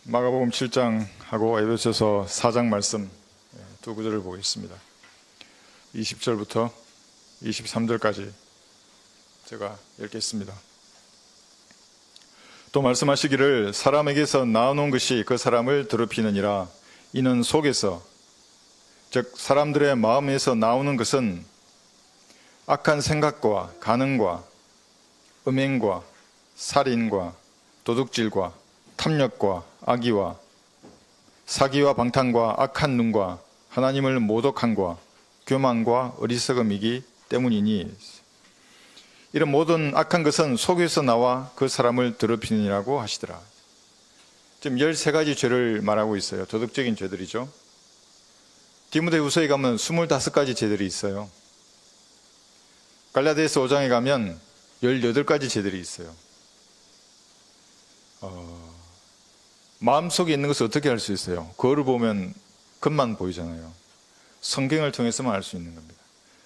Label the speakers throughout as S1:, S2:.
S1: 마가복음 7장하고 에베소서 4장 말씀 두 구절을 보겠습니다. 20절부터 23절까지 제가 읽겠습니다. 또 말씀하시기를 사람에게서 나오는 것이 그 사람을 더럽히느니라. 이는 속에서 즉 사람들의 마음에서 나오는 것은 악한 생각과 간음과 음행과 살인과 도둑질과 탐욕과 악의와 사기와 방탕과 악한 눈과 하나님을 모독함과 교만과 어리석음이기 때문이니 이런 모든 악한 것은 속에서 나와 그 사람을 더럽히느니라고 하시더라. 지금 13가지 죄를 말하고 있어요. 도덕적인 죄들이죠. 디모데후서에 가면 25가지 죄들이 있어요. 갈라디아서 5장에 가면 18가지 죄들이 있어요. 마음속에 있는 것을 어떻게 알 수 있어요? 거울을 보면 겉만 보이잖아요. 성경을 통해서만 알 수 있는 겁니다.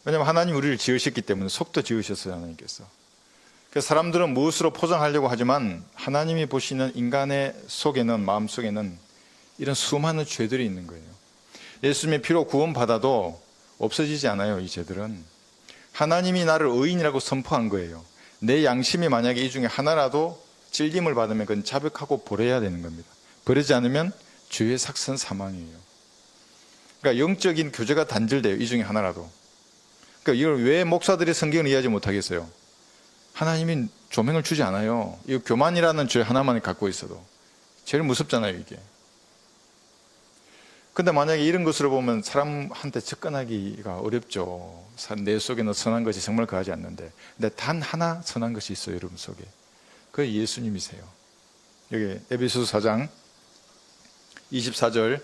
S1: 왜냐하면 하나님 우리를 지으셨기 때문에 속도 지으셨어요. 하나님께서. 그래서 사람들은 무엇으로 포장하려고 하지만 하나님이 보시는 인간의 속에는, 마음속에는 이런 수많은 죄들이 있는 거예요. 예수님의 피로 구원받아도 없어지지 않아요. 이 죄들은 하나님이 나를 의인이라고 선포한 거예요. 내 양심이 만약에 이 중에 하나라도 찔림을 받으면 그건 자백하고 버려야 되는 겁니다. 버리지 않으면 죄의 삭선 사망이에요. 그러니까 영적인 교제가 단절돼요. 이 중에 하나라도. 그러니까 이걸 왜 목사들이 성경을 이해하지 못하겠어요? 하나님이 조명을 주지 않아요. 이 교만이라는 죄 하나만 갖고 있어도 제일 무섭잖아요, 이게. 근데 만약에 이런 것으로 보면 사람한테 접근하기가 어렵죠. 내 속에는 선한 것이 정말 거하지 않는데. 근데 단 하나 선한 것이 있어요, 여러분 속에. 그게 예수님이세요. 여기 에베소서 4장 24절,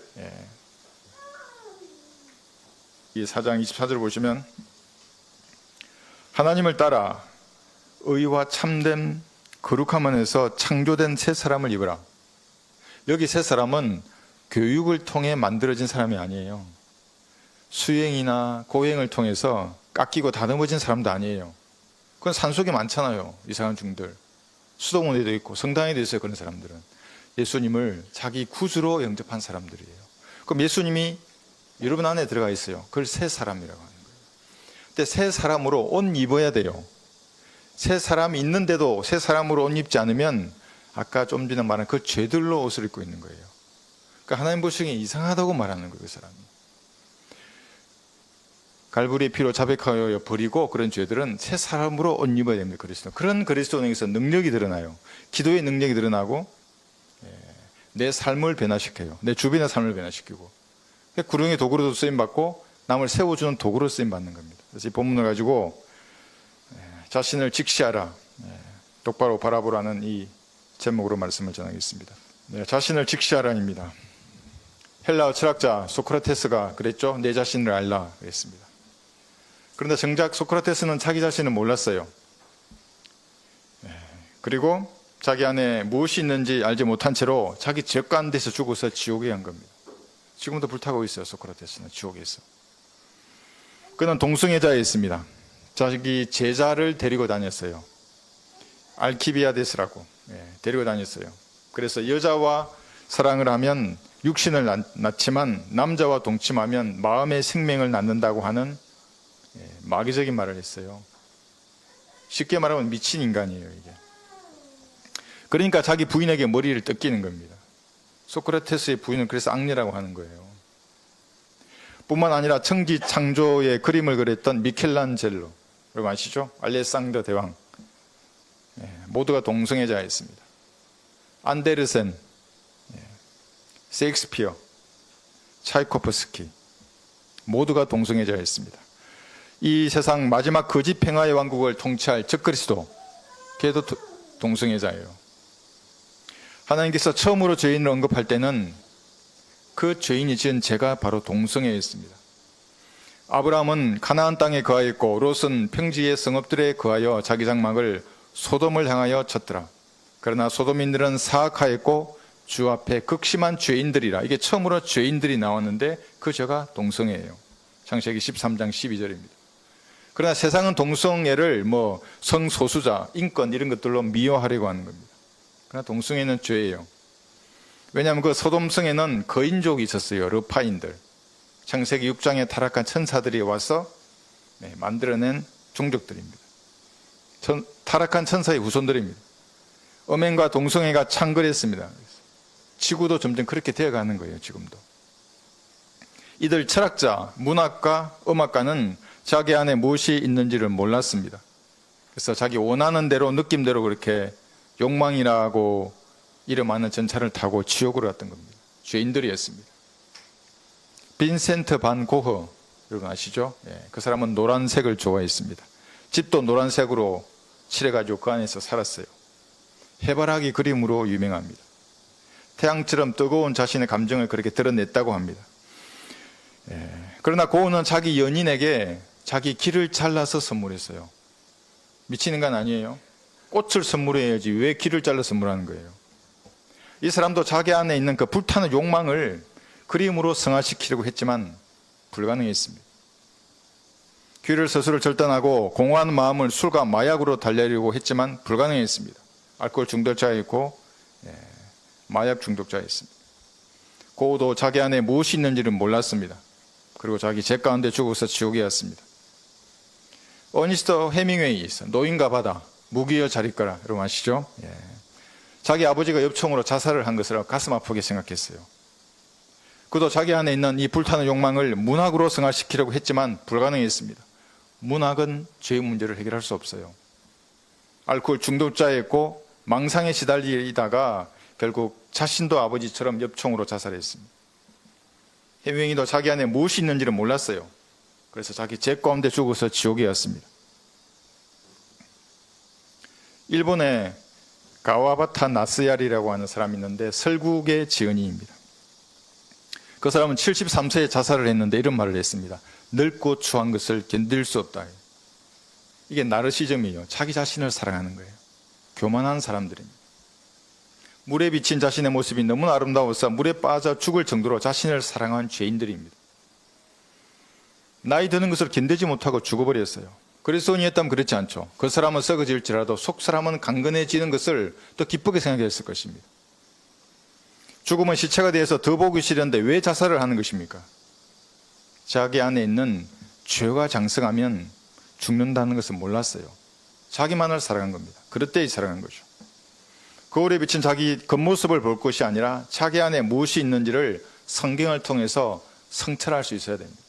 S1: 이 4장 24절 보시면 하나님을 따라 의와 참된 거룩함 안에서 창조된 새 사람을 입으라. 여기 새 사람은 교육을 통해 만들어진 사람이 아니에요. 수행이나 고행을 통해서 깎이고 다듬어진 사람도 아니에요. 그건 산속에 많잖아요. 이상한 중들. 수도원에도 있고 성당에도 있어요. 그런 사람들은 예수님을 자기 구주로 영접한 사람들이에요. 그럼 예수님이 여러분 안에 들어가 있어요. 그걸 새 사람이라고 하는 거예요. 근데 새 사람으로 옷 입어야 돼요. 새 사람이 있는데도 새 사람으로 옷 입지 않으면 아까 좀 전에 말한 그 죄들로 옷을 입고 있는 거예요. 그러니까 하나님 보시기에 이상하다고 말하는 거예요. 그 사람이. 갈보리의 피로 자백하여 버리고 그런 죄들은 새 사람으로 옷 입어야 됩니다. 그리스도. 그런 그리스도인에게서 능력이 드러나요. 기도의 능력이 드러나고 내 삶을 변화시켜요. 내 주변의 삶을 변화시키고 구령의 도구로도 쓰임받고 남을 세워주는 도구로 쓰임받는 겁니다. 그래서 이 본문을 가지고 자신을 직시하라, 똑바로 바라보라는 이 제목으로 말씀을 전하겠습니다. 자신을 직시하라입니다. 헬라어 철학자 소크라테스가 그랬죠. 내 자신을 알라 그랬습니다. 그런데 정작 소크라테스는 자기 자신을 몰랐어요. 그리고 자기 안에 무엇이 있는지 알지 못한 채로 자기 죄관 데서 죽어서 지옥에 간 겁니다. 지금도 불타고 있어요. 소크라테스는 지옥에서. 그는 동성애자에 있습니다. 자기 제자를 데리고 다녔어요. 알키비아데스라고 데리고 다녔어요. 그래서 여자와 사랑을 하면 육신을 낳지만 남자와 동침하면 마음의 생명을 낳는다고 하는 마귀적인 말을 했어요. 쉽게 말하면 미친 인간이에요, 이게. 그러니까 자기 부인에게 머리를 뜯기는 겁니다. 소크라테스의 부인은 그래서 악녀라고 하는 거예요. 뿐만 아니라 천지 창조의 그림을 그렸던 미켈란젤로, 여러분 아시죠? 알레상더 대왕, 모두가 동성애자였습니다. 안데르센, 셰익스피어, 차이코프스키 모두가 동성애자였습니다. 이 세상 마지막 거짓 평화의 왕국을 통치할 적그리스도, 걔도 동성애자예요. 하나님께서 처음으로 죄인을 언급할 때는 그 죄인이 지은 죄가 바로 동성애였습니다. 아브라함은 가나안 땅에 거하였고 롯은 평지의 성읍들에 거하여 자기 장막을 소돔을 향하여 쳤더라. 그러나 소돔인들은 사악하였고 주 앞에 극심한 죄인들이라. 이게 처음으로 죄인들이 나왔는데 그 죄가 동성애예요. 창세기 13장 12절입니다. 그러나 세상은 동성애를 성소수자, 인권 이런 것들로 미화하려고 하는 겁니다. 그러나 동성애는 죄예요. 왜냐하면 그 소돔성에는 거인족이 있었어요. 르파인들. 창세기 6장에 타락한 천사들이 와서 만들어낸 종족들입니다. 타락한 천사의 후손들입니다. 음행과 동성애가 창궐했습니다. 지구도 점점 그렇게 되어가는 거예요. 지금도. 이들 철학자, 문학가, 음악가는 자기 안에 무엇이 있는지를 몰랐습니다. 그래서 자기 원하는 대로 느낌대로 그렇게 욕망이라고 이름하는 전차를 타고 지옥으로 갔던 겁니다. 죄인들이었습니다. 빈센트 반 고흐 여러분 아시죠? 그 사람은 노란색을 좋아했습니다. 집도 노란색으로 칠해가지고 그 안에서 살았어요. 해바라기 그림으로 유명합니다. 태양처럼 뜨거운 자신의 감정을 그렇게 드러냈다고 합니다. 그러나 고흐는 자기 연인에게 자기 귀를 잘라서 선물했어요. 미치는 건 아니에요. 꽃을 선물해야지 왜 귀를 잘라 선물하는 거예요? 이 사람도 자기 안에 있는 그 불타는 욕망을 그림으로 승화시키려고 했지만 불가능했습니다. 귀를 스스로 절단하고 공허한 마음을 술과 마약으로 달래려고 했지만 불가능했습니다. 알코올 중독자였고 마약 중독자였습니다. 고흐도 자기 안에 무엇이 있는지를 몰랐습니다. 그리고 자기 죄 가운데 죽어서 지옥에 갔습니다. 어니스트 해밍웨이 있어. 노인과 바다, 무기여 잘 있거라. 여러분 아시죠? 자기 아버지가 엽총으로 자살을 한 것을 가슴 아프게 생각했어요. 그도 자기 안에 있는 이 불타는 욕망을 문학으로 승화시키려고 했지만 불가능했습니다. 문학은 죄의 문제를 해결할 수 없어요. 알코올 중독자였고 망상에 시달리다가 결국 자신도 아버지처럼 엽총으로 자살했습니다. 해밍웨이도 자기 안에 무엇이 있는지를 몰랐어요. 그래서 자기 죄 가운데 죽어서 지옥에 갔습니다. 일본에 가와바타 나스야리라고 하는 사람이 있는데 설국의 지은이입니다. 그 사람은 73세에 자살을 했는데 이런 말을 했습니다. 늙고 추한 것을 견딜 수 없다. 이게 나르시즘이에요. 자기 자신을 사랑하는 거예요. 교만한 사람들입니다. 물에 비친 자신의 모습이 너무나 아름다워서 물에 빠져 죽을 정도로 자신을 사랑한 죄인들입니다. 나이 드는 것을 견디지 못하고 죽어버렸어요. 그리스도인이었다면 그렇지 않죠. 그 사람은 썩어질지라도 속 사람은 강건해지는 것을 더 기쁘게 생각했을 것입니다. 죽음은 시체가 되어서 더 보기 싫은데 왜 자살을 하는 것입니까? 자기 안에 있는 죄가 장성하면 죽는다는 것을 몰랐어요. 자기만을 사랑한 겁니다. 그릇되이 사랑한 거죠. 거울에 비친 자기 겉모습을 볼 것이 아니라 자기 안에 무엇이 있는지를 성경을 통해서 성찰할 수 있어야 됩니다.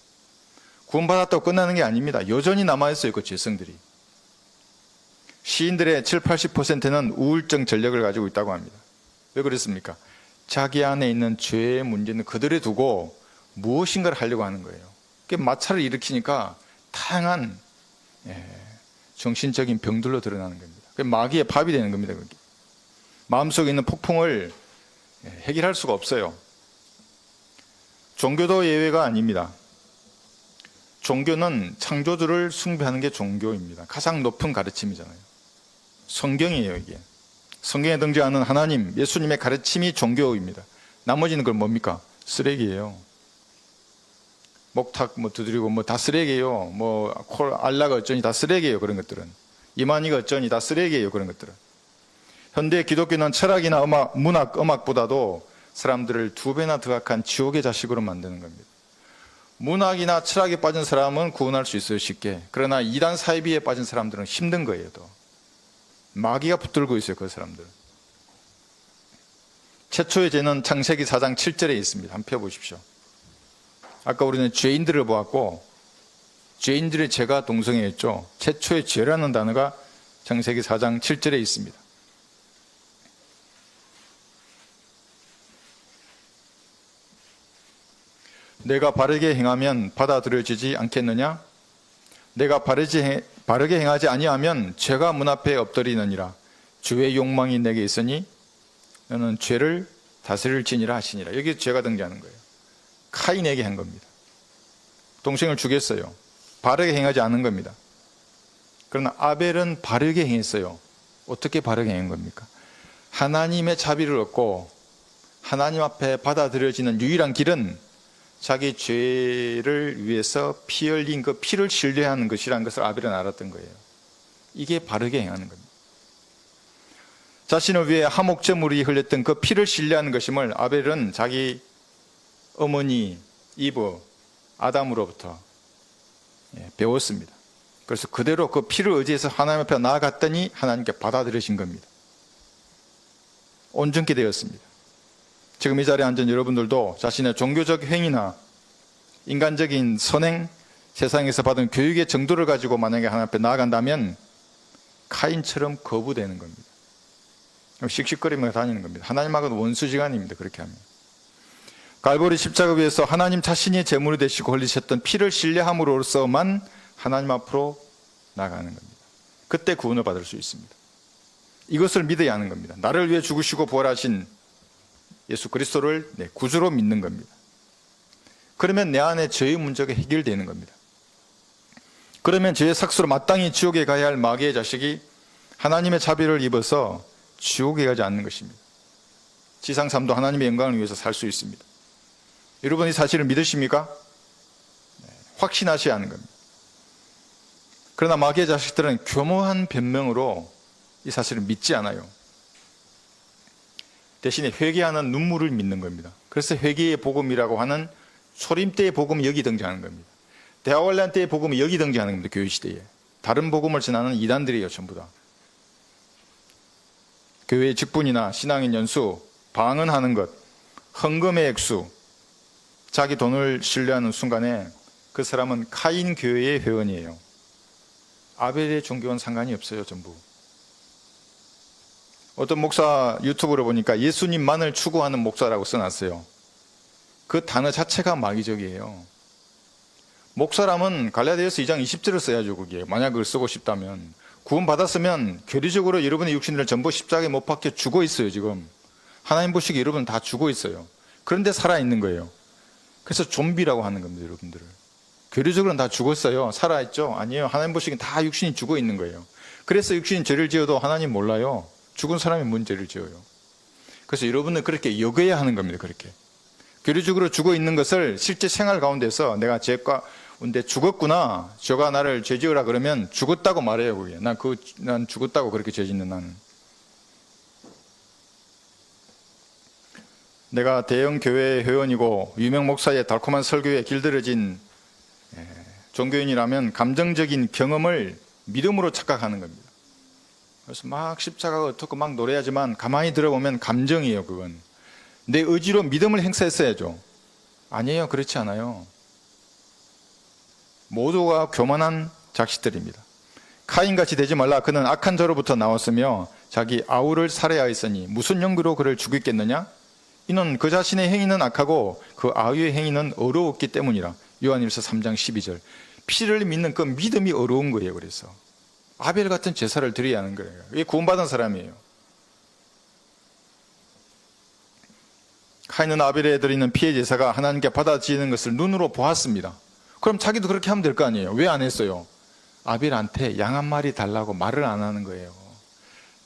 S1: 구원받았다고 끝나는 게 아닙니다. 여전히 남아있어요. 그 죄성들이. 시인들의 70-80%는 우울증 전력을 가지고 있다고 합니다. 왜 그렇습니까? 자기 안에 있는 죄의 문제는 그들에 두고 무엇인가를 하려고 하는 거예요. 그게 마찰을 일으키니까 다양한 정신적인 병들로 드러나는 겁니다. 그게 마귀의 밥이 되는 겁니다. 그게. 마음속에 있는 폭풍을 해결할 수가 없어요. 종교도 예외가 아닙니다. 종교는 창조주를 숭배하는 게 종교입니다. 가장 높은 가르침이잖아요. 성경이에요, 이게. 성경에 등장하는 하나님, 예수님의 가르침이 종교입니다. 나머지는 그건 뭡니까? 쓰레기예요. 목탁 두드리고 다 쓰레기예요. 알라가 어쩌니 다 쓰레기예요. 그런 것들은. 이만희가 어쩌니 다 쓰레기예요. 그런 것들은. 현대 기독교는 철학이나 음악보다도 사람들을 2배나 더 악한 지옥의 자식으로 만드는 겁니다. 문학이나 철학에 빠진 사람은 구원할 수 있어요, 쉽게. 그러나 이단 사이비에 빠진 사람들은 힘든 거예요, 더. 마귀가 붙들고 있어요, 그 사람들. 최초의 죄는 창세기 4장 7절에 있습니다. 한번 펴보십시오. 아까 우리는 죄인들을 보았고, 죄인들의 죄가 동성애였죠. 최초의 죄라는 단어가 창세기 4장 7절에 있습니다. 내가 바르게 행하면 받아들여지지 않겠느냐? 내가 바르게 행하지 아니하면 죄가 문 앞에 엎드리느니라. 주의 욕망이 내게 있으니 너는 죄를 다스릴지니라 하시니라. 여기 죄가 등장하는 거예요. 카인에게 한 겁니다. 동생을 죽였어요. 바르게 행하지 않은 겁니다. 그러나 아벨은 바르게 행했어요. 어떻게 바르게 행한 겁니까? 하나님의 자비를 얻고 하나님 앞에 받아들여지는 유일한 길은 자기 죄를 위해서 피 흘린 그 피를 신뢰하는 것이라는 것을 아벨은 알았던 거예요. 이게 바르게 행하는 겁니다. 자신을 위해 하목제물이 흘렸던 그 피를 신뢰하는 것임을 아벨은 자기 어머니 이브 아담으로부터 배웠습니다. 그래서 그대로 그 피를 의지해서 하나님 앞에 나아갔더니 하나님께 받아들이신 겁니다. 온전케 되었습니다. 지금 이 자리에 앉은 여러분들도 자신의 종교적 행위나 인간적인 선행, 세상에서 받은 교육의 정도를 가지고 만약에 하나님 앞에 나아간다면 카인처럼 거부되는 겁니다. 씩씩거리며 다니는 겁니다. 하나님하고는 원수지간입니다. 그렇게 하면. 갈보리 십자가 위에서 하나님 자신이 제물이 되시고 흘리셨던 피를 신뢰함으로써만 하나님 앞으로 나가는 겁니다. 그때 구원을 받을 수 있습니다. 이것을 믿어야 하는 겁니다. 나를 위해 죽으시고 부활하신 예수 그리스도를 구주로 믿는 겁니다. 그러면 내 안에 죄의 문제가 해결되는 겁니다. 그러면 죄의 삭수로 마땅히 지옥에 가야 할 마귀의 자식이 하나님의 자비를 입어서 지옥에 가지 않는 것입니다. 지상 삶도 하나님의 영광을 위해서 살 수 있습니다. 여러분이 사실을 믿으십니까? 확신하셔야 하는 겁니다. 그러나 마귀의 자식들은 교묘한 변명으로 이 사실을 믿지 않아요. 대신에 회개하는 눈물을 믿는 겁니다. 그래서 회개의 복음이라고 하는 초림 때의 복음이 여기 등장하는 겁니다. 대화관련 때의 복음이 여기 등장하는 겁니다. 교회 시대에. 다른 복음을 전하는 이단들이에요. 전부 다. 교회의 직분이나 신앙인 연수, 방언하는 것, 헌금의 액수, 자기 돈을 신뢰하는 순간에 그 사람은 카인 교회의 회원이에요. 아벨의 종교와는 상관이 없어요. 전부. 어떤 목사 유튜브를 보니까 예수님만을 추구하는 목사라고 써놨어요. 그 단어 자체가 마귀적이에요. 목사라면 갈라디아서 2장 20절을 써야죠. 그게 만약 그걸 쓰고 싶다면. 구원 받았으면 교리적으로 여러분의 육신을 전부 십자가에 못 박혀 죽어 있어요. 지금 하나님 보시기에 여러분 다 죽어 있어요. 그런데 살아있는 거예요. 그래서 좀비라고 하는 겁니다. 여러분들을. 교리적으로는 다 죽었어요. 살아있죠? 아니에요. 하나님 보시기엔 다 육신이 죽어 있는 거예요. 그래서 육신이 죄를 지어도 하나님 몰라요. 죽은 사람이 뭔 죄를 지어요. 그래서 여러분은 그렇게 여겨야 하는 겁니다. 그렇게 교리적으로 죽어 있는 것을 실제 생활 가운데서 내가 죄 가운데 죽었구나, 저가 나를 죄 지으라 그러면 죽었다고 말해요. 그게 난 죽었다고 그렇게 죄 짓는 나는. 내가 대형 교회 회원이고 유명 목사의 달콤한 설교에 길들여진 종교인이라면 감정적인 경험을 믿음으로 착각하는 겁니다. 그래서 막 십자가가 어떻고 막 노래하지만 가만히 들어보면 감정이에요. 그건 내 의지로 믿음을 행사했어야죠. 아니에요. 그렇지 않아요. 모두가 교만한 자식들입니다. 카인같이 되지 말라. 그는 악한 자로부터 나왔으며 자기 아우를 살해하였으니 무슨 연구로 그를 죽였겠느냐? 이는 그 자신의 행위는 악하고 그 아우의 행위는 어려웠기 때문이라. 요한일서 3장 12절. 피를 믿는 그 믿음이 어려운 거예요. 그래서 아벨 같은 제사를 드려야 하는 거예요. 이게 구원받은 사람이에요. 카인은 아벨에 드리는 피의 제사가 하나님께 받아지는 것을 눈으로 보았습니다. 그럼 자기도 그렇게 하면 될 거 아니에요. 왜 안 했어요? 아벨한테 양 한 마리 달라고 말을 안 하는 거예요.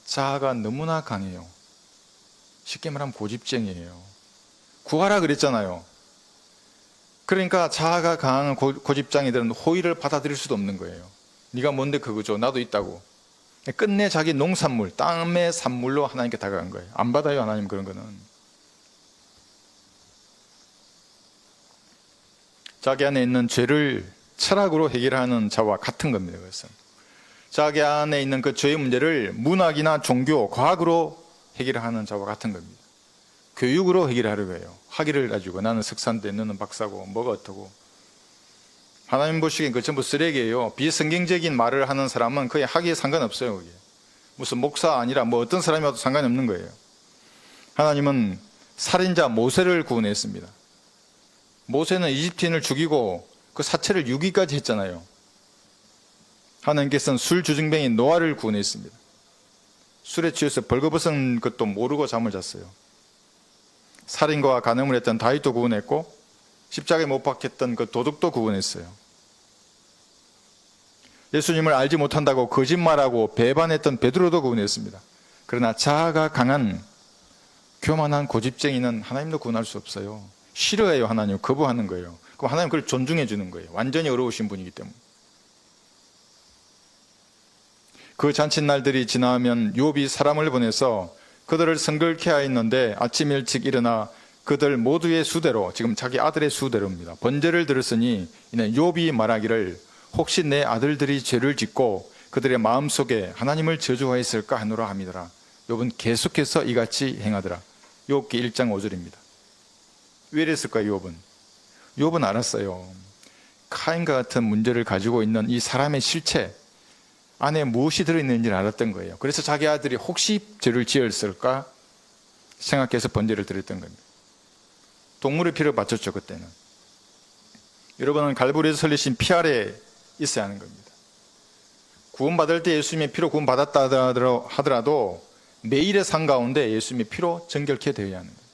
S1: 자아가 너무나 강해요. 쉽게 말하면 고집쟁이에요. 구하라 그랬잖아요. 그러니까 자아가 강한 고집장이들은 호의를 받아들일 수도 없는 거예요. 네가 뭔데 그거 줘? 나도 있다고. 끝내 자기 농산물, 땅의 산물로 하나님께 다가간 거예요. 안 받아요. 하나님 그런 거는. 자기 안에 있는 죄를 철학으로 해결하는 자와 같은 겁니다. 그래서 자기 안에 있는 그 죄의 문제를 문학이나 종교, 과학으로 해결하는 자와 같은 겁니다. 교육으로 해결하려고 해요. 학위를 가지고 나는 석사인데 너는 박사고 뭐가 어떠고. 하나님 보시기엔 그 전부 쓰레기예요. 비성경적인 말을 하는 사람은 거의 학위에 상관없어요. 그게. 무슨 목사 아니라 뭐 어떤 사람이 와도 상관이 없는 거예요. 하나님은 살인자 모세를 구원했습니다. 모세는 이집트인을 죽이고 그 사체를 유기까지 했잖아요. 하나님께서는 술 주정뱅이 노아를 구원했습니다. 술에 취해서 벌거벗은 것도 모르고 잠을 잤어요. 살인과 간음을 했던 다윗도 구원했고 십자가에 못 박혔던 그 도둑도 구원했어요. 예수님을 알지 못한다고 거짓말하고 배반했던 베드로도 구원했습니다. 그러나 자아가 강한 교만한 고집쟁이는 하나님도 구원할 수 없어요. 싫어해요. 하나님 거부하는 거예요. 그럼 하나님 그걸 존중해 주는 거예요. 완전히 어려우신 분이기 때문에. 그 잔칫날들이 지나면 욥이 사람을 보내서 그들을 성글케 하였는데 아침 일찍 일어나 그들 모두의 수대로, 지금 자기 아들의 수대로입니다, 번제를 들었으니 이는 욥이 말하기를 혹시 내 아들들이 죄를 짓고 그들의 마음속에 하나님을 저주하였을까 하노라 함이더라. 욥은 계속해서 이같이 행하더라. 욥기 1장 5절입니다. 왜 이랬을까요? 욥은 알았어요. 카인과 같은 문제를 가지고 있는 이 사람의 실체 안에 무엇이 들어있는지를 알았던 거예요. 그래서 자기 아들이 혹시 죄를 지었을까 생각해서 번제를 드렸던 겁니다. 동물의 피를 바쳤죠, 그때는. 여러분은 갈보리에서 설리신 피 아래 있어야 하는 겁니다. 구원받을 때 예수님의 피로 구원받았다 하더라도 매일의 삶 가운데 예수님의 피로 정결케 되어야 하는 거예요.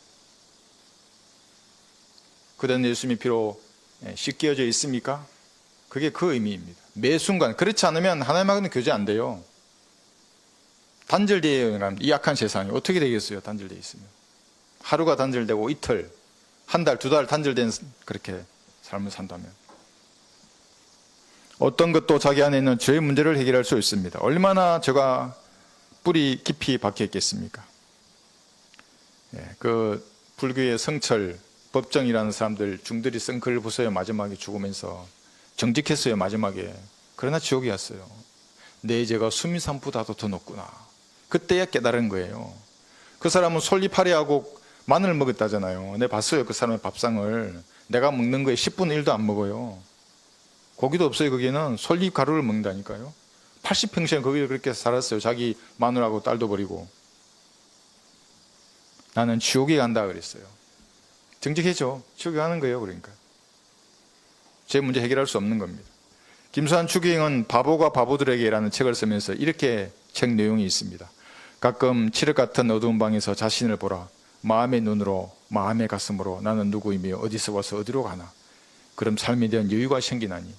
S1: 그대는 예수님의 피로 씻겨져 있습니까? 그게 그 의미입니다. 매 순간. 그렇지 않으면 하나님하고는 교제 안 돼요. 단절되어 이 악한 세상이 어떻게 되겠어요? 단절되어 있으면. 하루가 단절되고 이틀, 한 달, 두 달 단절된 그렇게 삶을 산다면. 어떤 것도 자기 안에 있는 죄의 문제를 해결할 수 있습니다. 얼마나 죄가 뿌리 깊이 박혀 있겠습니까? 그 불교의 성철, 법정이라는 사람들 중들이 쓴 글을 보세요. 마지막에 죽으면서 정직했어요, 마지막에. 그러나 지옥에 갔어요. 내 죄가 수미산보다도 더 높구나. 그때야 깨달은 거예요. 그 사람은 솔잎파리하고 마늘 먹었다잖아요. 내가 봤어요, 그 사람의 밥상을. 내가 먹는 거에 10분의 1도 안 먹어요. 고기도 없어요. 거기는 솔잎 가루를 먹는다니까요. 80평생 거기서 그렇게 살았어요. 자기 마누라하고 딸도 버리고. 나는 지옥에 간다 그랬어요. 정직해죠. 지옥에 가는 거예요. 그러니까 제 문제 해결할 수 없는 겁니다. 김수환 추기경은 바보가 바보들에게라는 책을 쓰면서 이렇게 책 내용이 있습니다. 가끔 칠흑 같은 어두운 방에서 자신을 보라. 마음의 눈으로, 마음의 가슴으로 나는 누구이며 어디서 와서 어디로 가나. 그럼 삶에 대한 여유가 생기나니.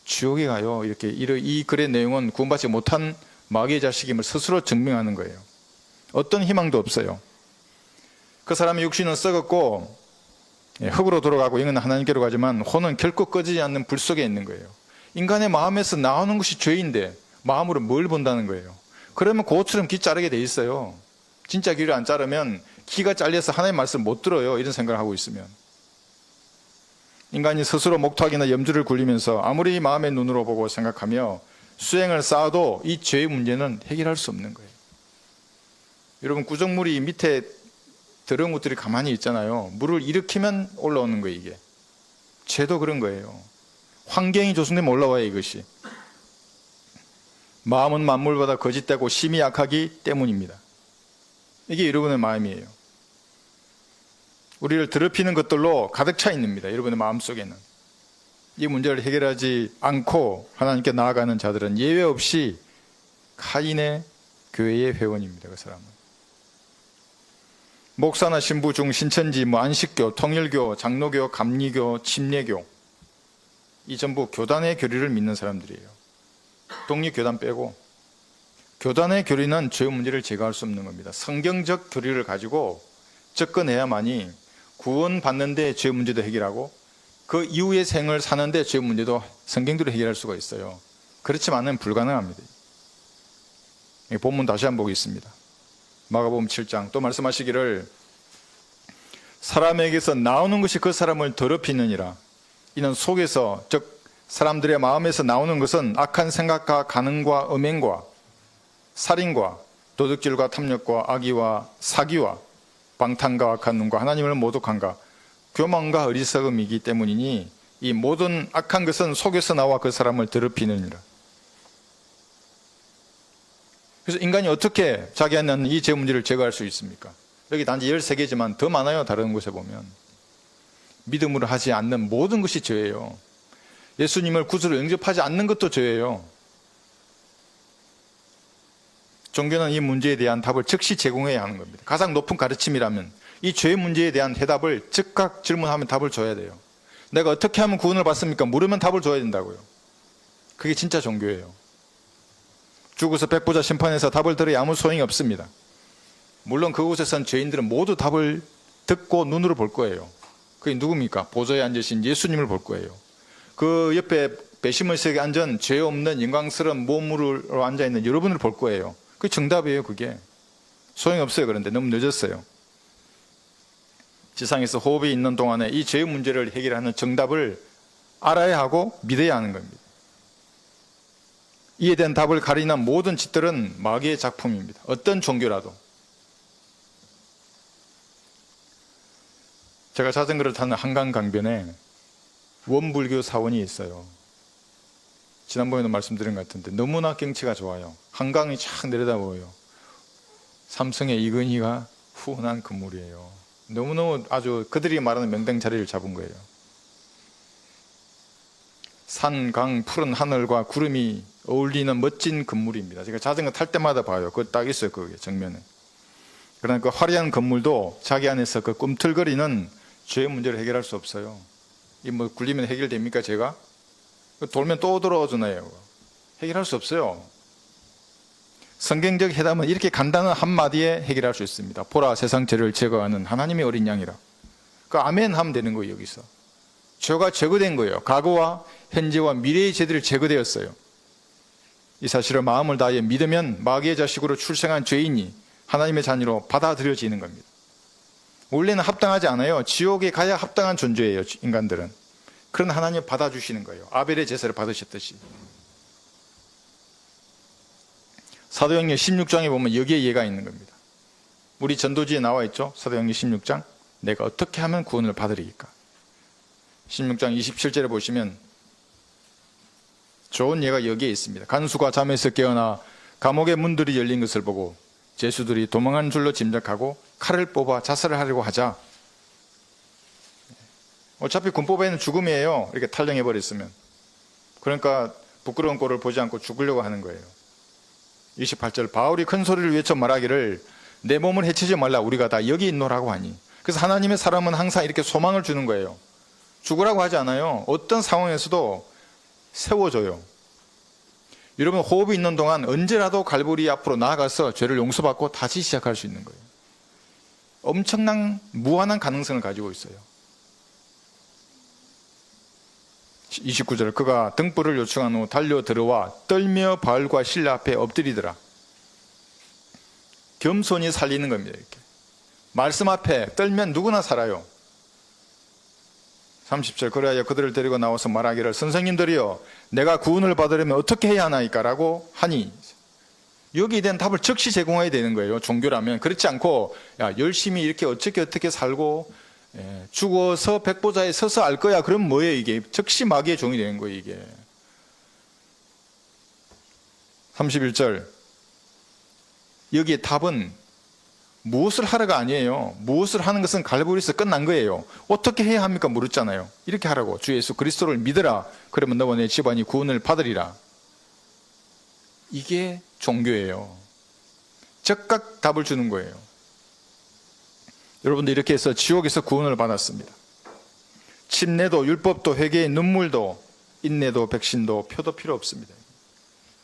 S1: 지옥에 가요. 이렇게 이 글의 내용은 구원받지 못한 마귀의 자식임을 스스로 증명하는 거예요. 어떤 희망도 없어요. 그 사람의 육신은 썩었고 흙으로 돌아가고 영은 하나님께로 가지만 혼은 결코 꺼지지 않는 불 속에 있는 거예요. 인간의 마음에서 나오는 것이 죄인데 마음으로 뭘 본다는 거예요. 그러면 고처럼 귀 자르게 돼 있어요. 진짜 귀를 안 자르면 귀가 잘려서 하나님의 말씀을 못 들어요. 이런 생각을 하고 있으면. 인간이 스스로 목탁이나 염주를 굴리면서 아무리 마음의 눈으로 보고 생각하며 수행을 쌓아도 이 죄의 문제는 해결할 수 없는 거예요. 여러분, 구정물이 밑에 더러운 것들이 가만히 있잖아요. 물을 일으키면 올라오는 거예요, 이게. 죄도 그런 거예요. 환경이 조성되면 올라와요, 이것이. 마음은 만물보다 거짓되고 심히 약하기 때문입니다. 이게 여러분의 마음이에요. 우리를 더럽히는 것들로 가득 차 있습니다. 여러분의 마음속에는. 이 문제를 해결하지 않고 하나님께 나아가는 자들은 예외 없이 카인의 교회의 회원입니다. 그 사람은. 목사나 신부 중 신천지, 안식교, 통일교, 장로교, 감리교, 침례교, 이 전부 교단의 교리를 믿는 사람들이에요. 독립교단 빼고. 교단의 교리는 죄 문제를 제거할 수 없는 겁니다. 성경적 교리를 가지고 접근해야만이 구원받는데 죄 문제도 해결하고 그 이후의 생을 사는데 죄 문제도 성경대로 해결할 수가 있어요. 그렇지만은 불가능합니다. 본문 다시 한번 보겠습니다. 마가복음 7장 또 말씀하시기를 사람에게서 나오는 것이 그 사람을 더럽히느니라. 이는 속에서 즉 사람들의 마음에서 나오는 것은 악한 생각과 간음과 음행과 살인과 도둑질과 탐욕과 악의와 사기와 방탕과 악한 눈과 하나님을 모독함과 교만과 어리석음이기 때문이니 이 모든 악한 것은 속에서 나와 그 사람을 더럽히느니라. 그래서 인간이 어떻게 자기 안에 있는 이 죄 문제를 제거할 수 있습니까? 여기 단지 13개지만 더 많아요. 다른 곳에 보면. 믿음으로 하지 않는 모든 것이 죄예요. 예수님을 구주로 영접하지 않는 것도 죄예요. 종교는 이 문제에 대한 답을 즉시 제공해야 하는 겁니다. 가장 높은 가르침이라면 이 죄의 문제에 대한 해답을 즉각 질문하면 답을 줘야 돼요. 내가 어떻게 하면 구원을 받습니까? 물으면 답을 줘야 된다고요. 그게 진짜 종교예요. 죽어서 백보자 심판에서 답을 들어야 아무 소용이 없습니다. 물론 그곳에선 죄인들은 모두 답을 듣고 눈으로 볼 거예요. 그게 누굽니까? 보좌에 앉으신 예수님을 볼 거예요. 그 옆에 배심의석에 앉은 죄 없는 영광스러운 몸으로 앉아있는 여러분을 볼 거예요. 그게 정답이에요. 그게 소용없어요. 그런데 너무 늦었어요. 지상에서 호흡이 있는 동안에 이 죄의 문제를 해결하는 정답을 알아야 하고 믿어야 하는 겁니다. 이에 대한 답을 가리는 모든 짓들은 마귀의 작품입니다. 어떤 종교라도. 제가 자전거를 타는 한강 강변에 원불교 사원이 있어요. 지난번에도 말씀드린 것 같은데 너무나 경치가 좋아요. 한강이 쫙 내려다 보여요. 삼성의 이건희가 후원한 건물이에요. 너무너무 아주 그들이 말하는 명당 자리를 잡은 거예요. 산, 강, 푸른 하늘과 구름이 어울리는 멋진 건물입니다. 제가 자전거 탈 때마다 봐요. 그거 딱 있어요. 그게 정면에. 그러나 그 화려한 건물도 자기 안에서 그 꿈틀거리는 죄의 문제를 해결할 수 없어요. 이 뭐 굴리면 해결됩니까 제가? 돌면 또 들어오잖아요. 해결할 수 없어요. 성경적 해답은 이렇게 간단한 한마디에 해결할 수 있습니다. 보라 세상 죄를 제거하는 하나님의 어린 양이라. 그 아멘 하면 되는 거예요. 여기서 죄가 제거된 거예요. 과거와 현재와 미래의 죄들이 제거되었어요. 이 사실을 마음을 다해 믿으면 마귀의 자식으로 출생한 죄인이 하나님의 자녀로 받아들여지는 겁니다. 원래는 합당하지 않아요. 지옥에 가야 합당한 존재예요. 인간들은. 그런 하나님 받아주시는 거예요. 아벨의 제사를 받으셨듯이. 사도행전 16장에 보면 여기에 예가 있는 겁니다. 우리 전도지에 나와 있죠. 사도행전 16장. 내가 어떻게 하면 구원을 받으리까. 16장 27절에 보시면 좋은 예가 여기에 있습니다. 간수가 잠에서 깨어나 감옥의 문들이 열린 것을 보고 죄수들이 도망한 줄로 짐작하고 칼을 뽑아 자살을 하려고 하자. 어차피 군법에는 죽음이에요. 이렇게 탈령해버렸으면. 그러니까 부끄러운 꼴을 보지 않고 죽으려고 하는 거예요. 28절 바울이 큰 소리를 외쳐 말하기를 내 몸을 해치지 말라 우리가 다 여기 있노라고 하니. 그래서 하나님의 사람은 항상 이렇게 소망을 주는 거예요. 죽으라고 하지 않아요. 어떤 상황에서도 세워줘요. 여러분 호흡이 있는 동안 언제라도 갈보리 앞으로 나아가서 죄를 용서받고 다시 시작할 수 있는 거예요. 엄청난 무한한 가능성을 가지고 있어요. 29절 그가 등불을 요청한 후 달려 들어와 떨며 바울과 실라 앞에 엎드리더라. 겸손히 살리는 겁니다. 이렇게 말씀 앞에 떨면 누구나 살아요. 30절 그래야 그들을 데리고 나와서 말하기를 선생님들이여 내가 구원을 받으려면 어떻게 해야 하나이까 라고 하니 여기에 대한 답을 즉시 제공해야 되는 거예요. 종교라면. 그렇지 않고 야 열심히 이렇게 어떻게 살고 죽어서 백보자에 서서 알 거야. 그럼 뭐예요 이게. 즉시 마귀의 종이 되는 거예요 이게. 31절 여기에 답은 무엇을 하라가 아니에요. 무엇을 하는 것은 갈보리에서 끝난 거예요. 어떻게 해야 합니까? 물었잖아요. 이렇게 하라고. 주 예수 그리스도를 믿으라. 그러면 너와 내 집안이 구원을 받으리라. 이게 종교예요. 즉각 답을 주는 거예요. 여러분들 이렇게 해서 지옥에서 구원을 받았습니다. 침례도 율법도 회개의 눈물도 인내도 백신도 표도 필요 없습니다.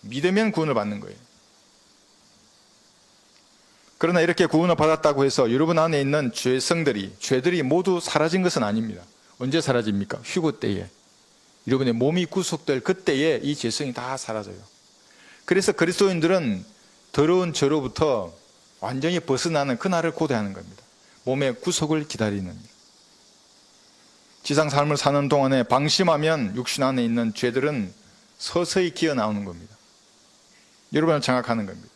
S1: 믿으면 구원을 받는 거예요. 그러나 이렇게 구원을 받았다고 해서 여러분 안에 있는 죄들이 모두 사라진 것은 아닙니다. 언제 사라집니까? 휴거 때에. 여러분의 몸이 구속될 그때에 이 죄성이 다 사라져요. 그래서 그리스도인들은 더러운 죄로부터 완전히 벗어나는 그날을 고대하는 겁니다. 몸의 구속을 기다리는. 지상 삶을 사는 동안에 방심하면 육신 안에 있는 죄들은 서서히 기어 나오는 겁니다. 여러분을 장악하는 겁니다.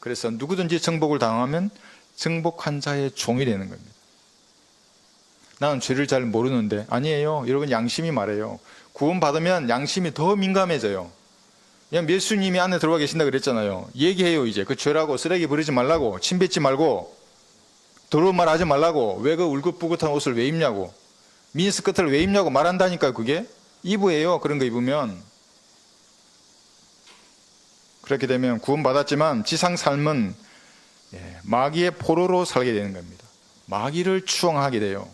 S1: 그래서 누구든지 정복을 당하면 정복한 자의 종이 되는 겁니다. 나는 죄를 잘 모르는데. 아니에요. 여러분 양심이 말해요. 구원받으면 양심이 더 민감해져요. 그냥 예수님이 안에 들어가 계신다 그랬잖아요. 얘기해요. 이제 그 죄라고 쓰레기 버리지 말라고, 침 뱉지 말고, 더러운 말 하지 말라고, 왜 그 울긋불긋한 옷을 왜 입냐고, 미니스커트를 왜 입냐고 말한다니까요. 그게 입으예요. 그런 거 입으면. 그렇게 되면 구원받았지만 지상 삶은 마귀의 포로로 살게 되는 겁니다. 마귀를 추앙하게 돼요.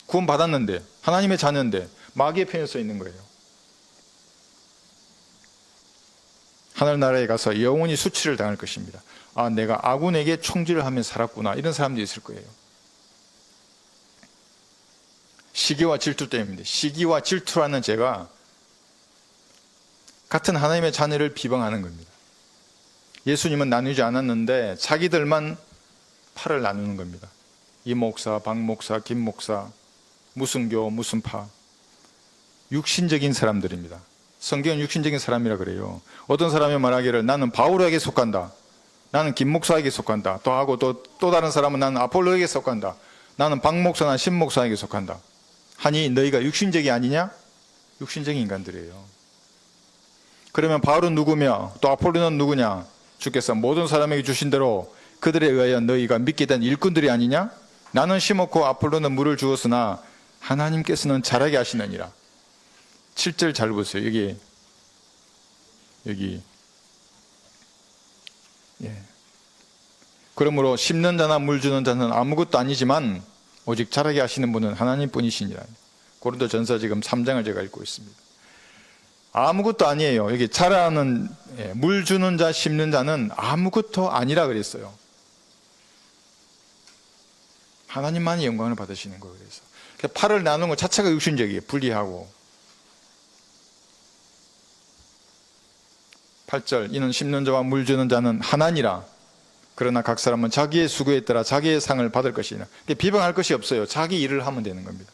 S1: 구원받았는데 하나님의 자녀인데 마귀의 편에 서 있는 거예요. 하늘나라에 가서 영원히 수치를 당할 것입니다. 아, 내가 아군에게 총질을 하며 살았구나. 이런 사람도 있을 거예요. 시기와 질투 때문입니다. 시기와 질투라는 죄가 같은 하나님의 자녀를 비방하는 겁니다. 예수님은 나누지 않았는데 자기들만 파를 나누는 겁니다. 이 목사, 박 목사, 김 목사, 무슨 교, 무슨 파. 육신적인 사람들입니다. 성경은 육신적인 사람이라 그래요. 어떤 사람이 말하기를 나는 바울에게 속한다. 나는 김 목사에게 속한다. 또 하고 또 다른 사람은 나는 아폴로에게 속한다. 나는 박 목사나 신 목사에게 속한다. 하니 너희가 육신적이 아니냐? 육신적인 인간들이에요. 그러면 바울은 누구며 또 아폴로는 누구냐? 주께서 모든 사람에게 주신 대로 그들에 의하여 너희가 믿게 된 일꾼들이 아니냐? 나는 심었고 아폴로는 물을 주었으나 하나님께서는 자라게 하시느니라. 7절 잘 보세요. 여기 그러므로 심는 자나 물 주는 자는 아무것도 아니지만 오직 자라게 하시는 분은 하나님뿐이시니라. 고린도전서 지금 3장을 제가 읽고 있습니다. 아무것도 아니에요. 여기 자라는 물 주는 자, 심는 자는 아무것도 아니라 그랬어요. 하나님만이 영광을 받으시는 거예요. 그래서 팔을 나누는 것 자체가 육신적이에요. 분리하고. 8절 이는 심는 자와 물 주는 자는 하나니라. 그러나 각 사람은 자기의 수고에 따라 자기의 상을 받을 것이니라. 비방할 것이 없어요. 자기 일을 하면 되는 겁니다.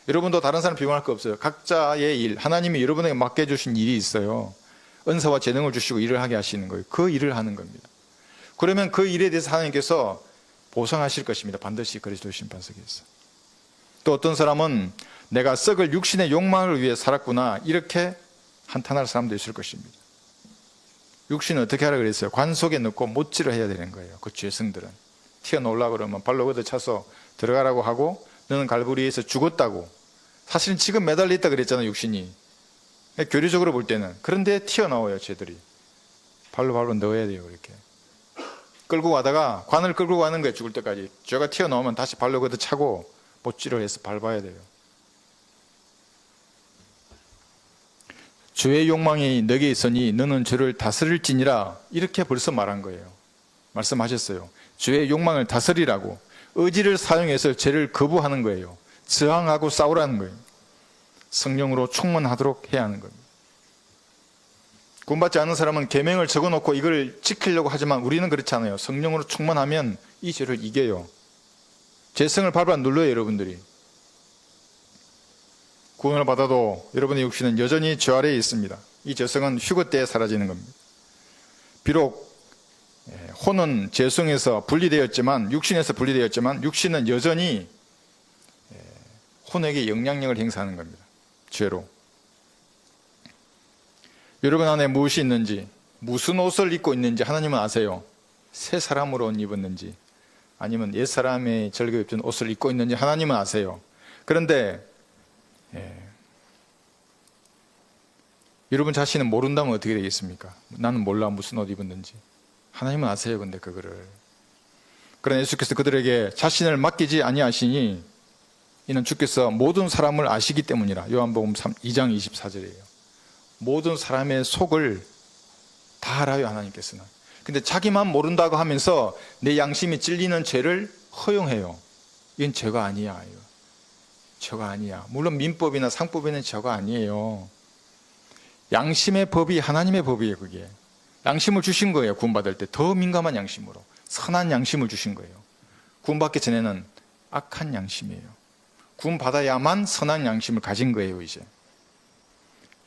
S1: 여러분도 다른 사람 비방할 거 없어요. 각자의 일, 하나님이 여러분에게 맡겨주신 일이 있어요. 은사와 재능을 주시고 일을 하게 하시는 거예요. 그 일을 하는 겁니다. 그러면 그 일에 대해서 하나님께서 보상하실 것입니다. 반드시 그리스도 심판석에서. 또 어떤 사람은 내가 썩을 육신의 욕망을 위해 살았구나 이렇게 한탄할 사람도 있을 것입니다. 육신은 어떻게 하라 그랬어요? 관 속에 넣고 못질을 해야 되는 거예요. 그 죄성들은 튀어나오려고 그러면 발로 걷어차서 들어가라고 하고 너는 갈보리에서 죽었다고. 사실은 지금 매달려 있다 그랬잖아요. 육신이 교리적으로 볼 때는. 그런데 튀어나와요. 쟤들이 발로 넣어야 돼요. 이렇게 끌고 가다가 관을 끌고 가는 거예요. 죽을 때까지. 죄가 튀어나오면 다시 발로 걷어차고 못질을 해서 밟아야 돼요. 죄의 욕망이 너에게 있으니 너는 죄를 다스릴지니라. 이렇게 벌써 말한 거예요. 말씀하셨어요. 죄의 욕망을 다스리라고. 의지를 사용해서 죄를 거부하는 거예요. 저항하고 싸우라는 거예요. 성령으로 충만하도록 해야 하는 겁니다. 구원받지 않은 사람은 계명을 적어놓고 이걸 지키려고 하지만 우리는 그렇지 않아요. 성령으로 충만하면 이 죄를 이겨요. 죄성을 발발 눌러요. 여러분들이. 구원을 받아도 여러분의 육신은 여전히 죄 아래에 있습니다. 이 죄성은 휴거 때에 사라지는 겁니다. 비록 혼은 죄성에서 분리되었지만, 육신에서 분리되었지만 육신은 여전히 혼에게 영향력을 행사하는 겁니다. 죄로. 여러분 안에 무엇이 있는지, 무슨 옷을 입고 있는지 하나님은 아세요. 새 사람으로 옷 입었는지 아니면 옛 사람의 절개 입은 옷을 입고 있는지 하나님은 아세요. 그런데 여러분 자신은 모른다면 어떻게 되겠습니까? 나는 몰라 무슨 옷 입었는지. 하나님은 아세요. 근데 그거를. 그러나 예수께서 그들에게 자신을 맡기지 아니하시니 이는 주께서 모든 사람을 아시기 때문이라. 요한복음 2장 24절이에요. 모든 사람의 속을 다 알아요. 하나님께서는. 근데 자기만 모른다고 하면서 내 양심이 찔리는 죄를 허용해요. 이건 죄가 아니야. 죄가 아니야. 물론 민법이나 상법에는 죄가 아니에요. 양심의 법이 하나님의 법이에요. 그게 양심을 주신 거예요. 구원받을 때 더 민감한 양심으로 선한 양심을 주신 거예요. 구원받기 전에는 악한 양심이에요. 구원받아야만 선한 양심을 가진 거예요. 이제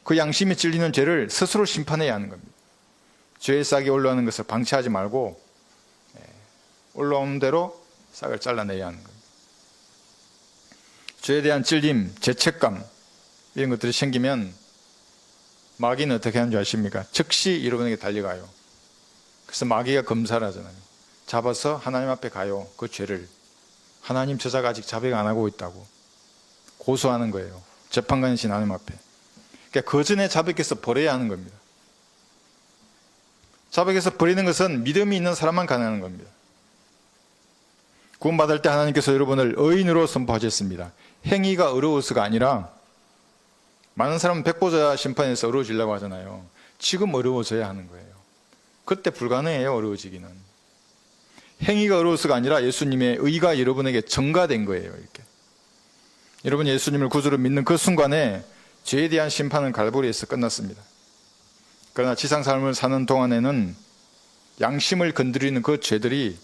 S1: 그 양심이 찔리는 죄를 스스로 심판해야 하는 겁니다. 죄의 싹이 올라오는 것을 방치하지 말고 올라오는 대로 싹을 잘라내야 하는 겁니다. 죄에 대한 찔림, 죄책감 이런 것들이 생기면 마귀는 어떻게 하는 줄 아십니까? 즉시 여러분에게 달려가요. 그래서 마귀가 검사를 하잖아요. 잡아서 하나님 앞에 가요. 그 죄를. 하나님 저자가 아직 자백 안 하고 있다고 고소하는 거예요. 재판관이신 하나님 앞에. 그러니까 그 전에 자백해서 버려야 하는 겁니다. 자백해서 버리는 것은 믿음이 있는 사람만 가능한 겁니다. 구원받을 때 하나님께서 여러분을 의인으로 선포하셨습니다. 행위가 어려워서가 아니라 많은 사람은 백보자 심판에서 어려워지려고 하잖아요. 지금 어려워져야 하는 거예요. 그때 불가능해요. 어려워지기는. 행위가 어려워서가 아니라 예수님의 의가 여러분에게 전가된 거예요. 이렇게. 여러분이 예수님을 구주로 믿는 그 순간에 죄에 대한 심판은 갈보리에서 끝났습니다. 그러나 지상 삶을 사는 동안에는 양심을 건드리는 그 죄들이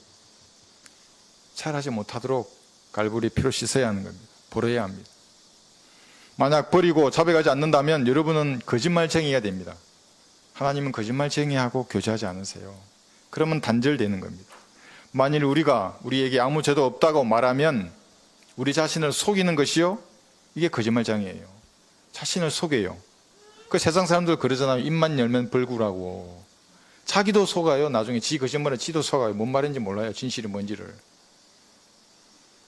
S1: 잘하지 못하도록 갈보리 피로 씻어야 하는 겁니다. 버려야 합니다. 만약 버리고 자백하지 않는다면 여러분은 거짓말쟁이가 됩니다. 하나님은 거짓말쟁이하고 교제하지 않으세요. 그러면 단절되는 겁니다. 만일 우리가 우리에게 아무 죄도 없다고 말하면 우리 자신을 속이는 것이요, 이게 거짓말쟁이에요. 자신을 속여요. 그 세상 사람들 그러잖아요. 입만 열면 벌구라고. 자기도 속아요. 나중에 지 거짓말에 지도 속아요. 뭔 말인지 몰라요. 진실이 뭔지를.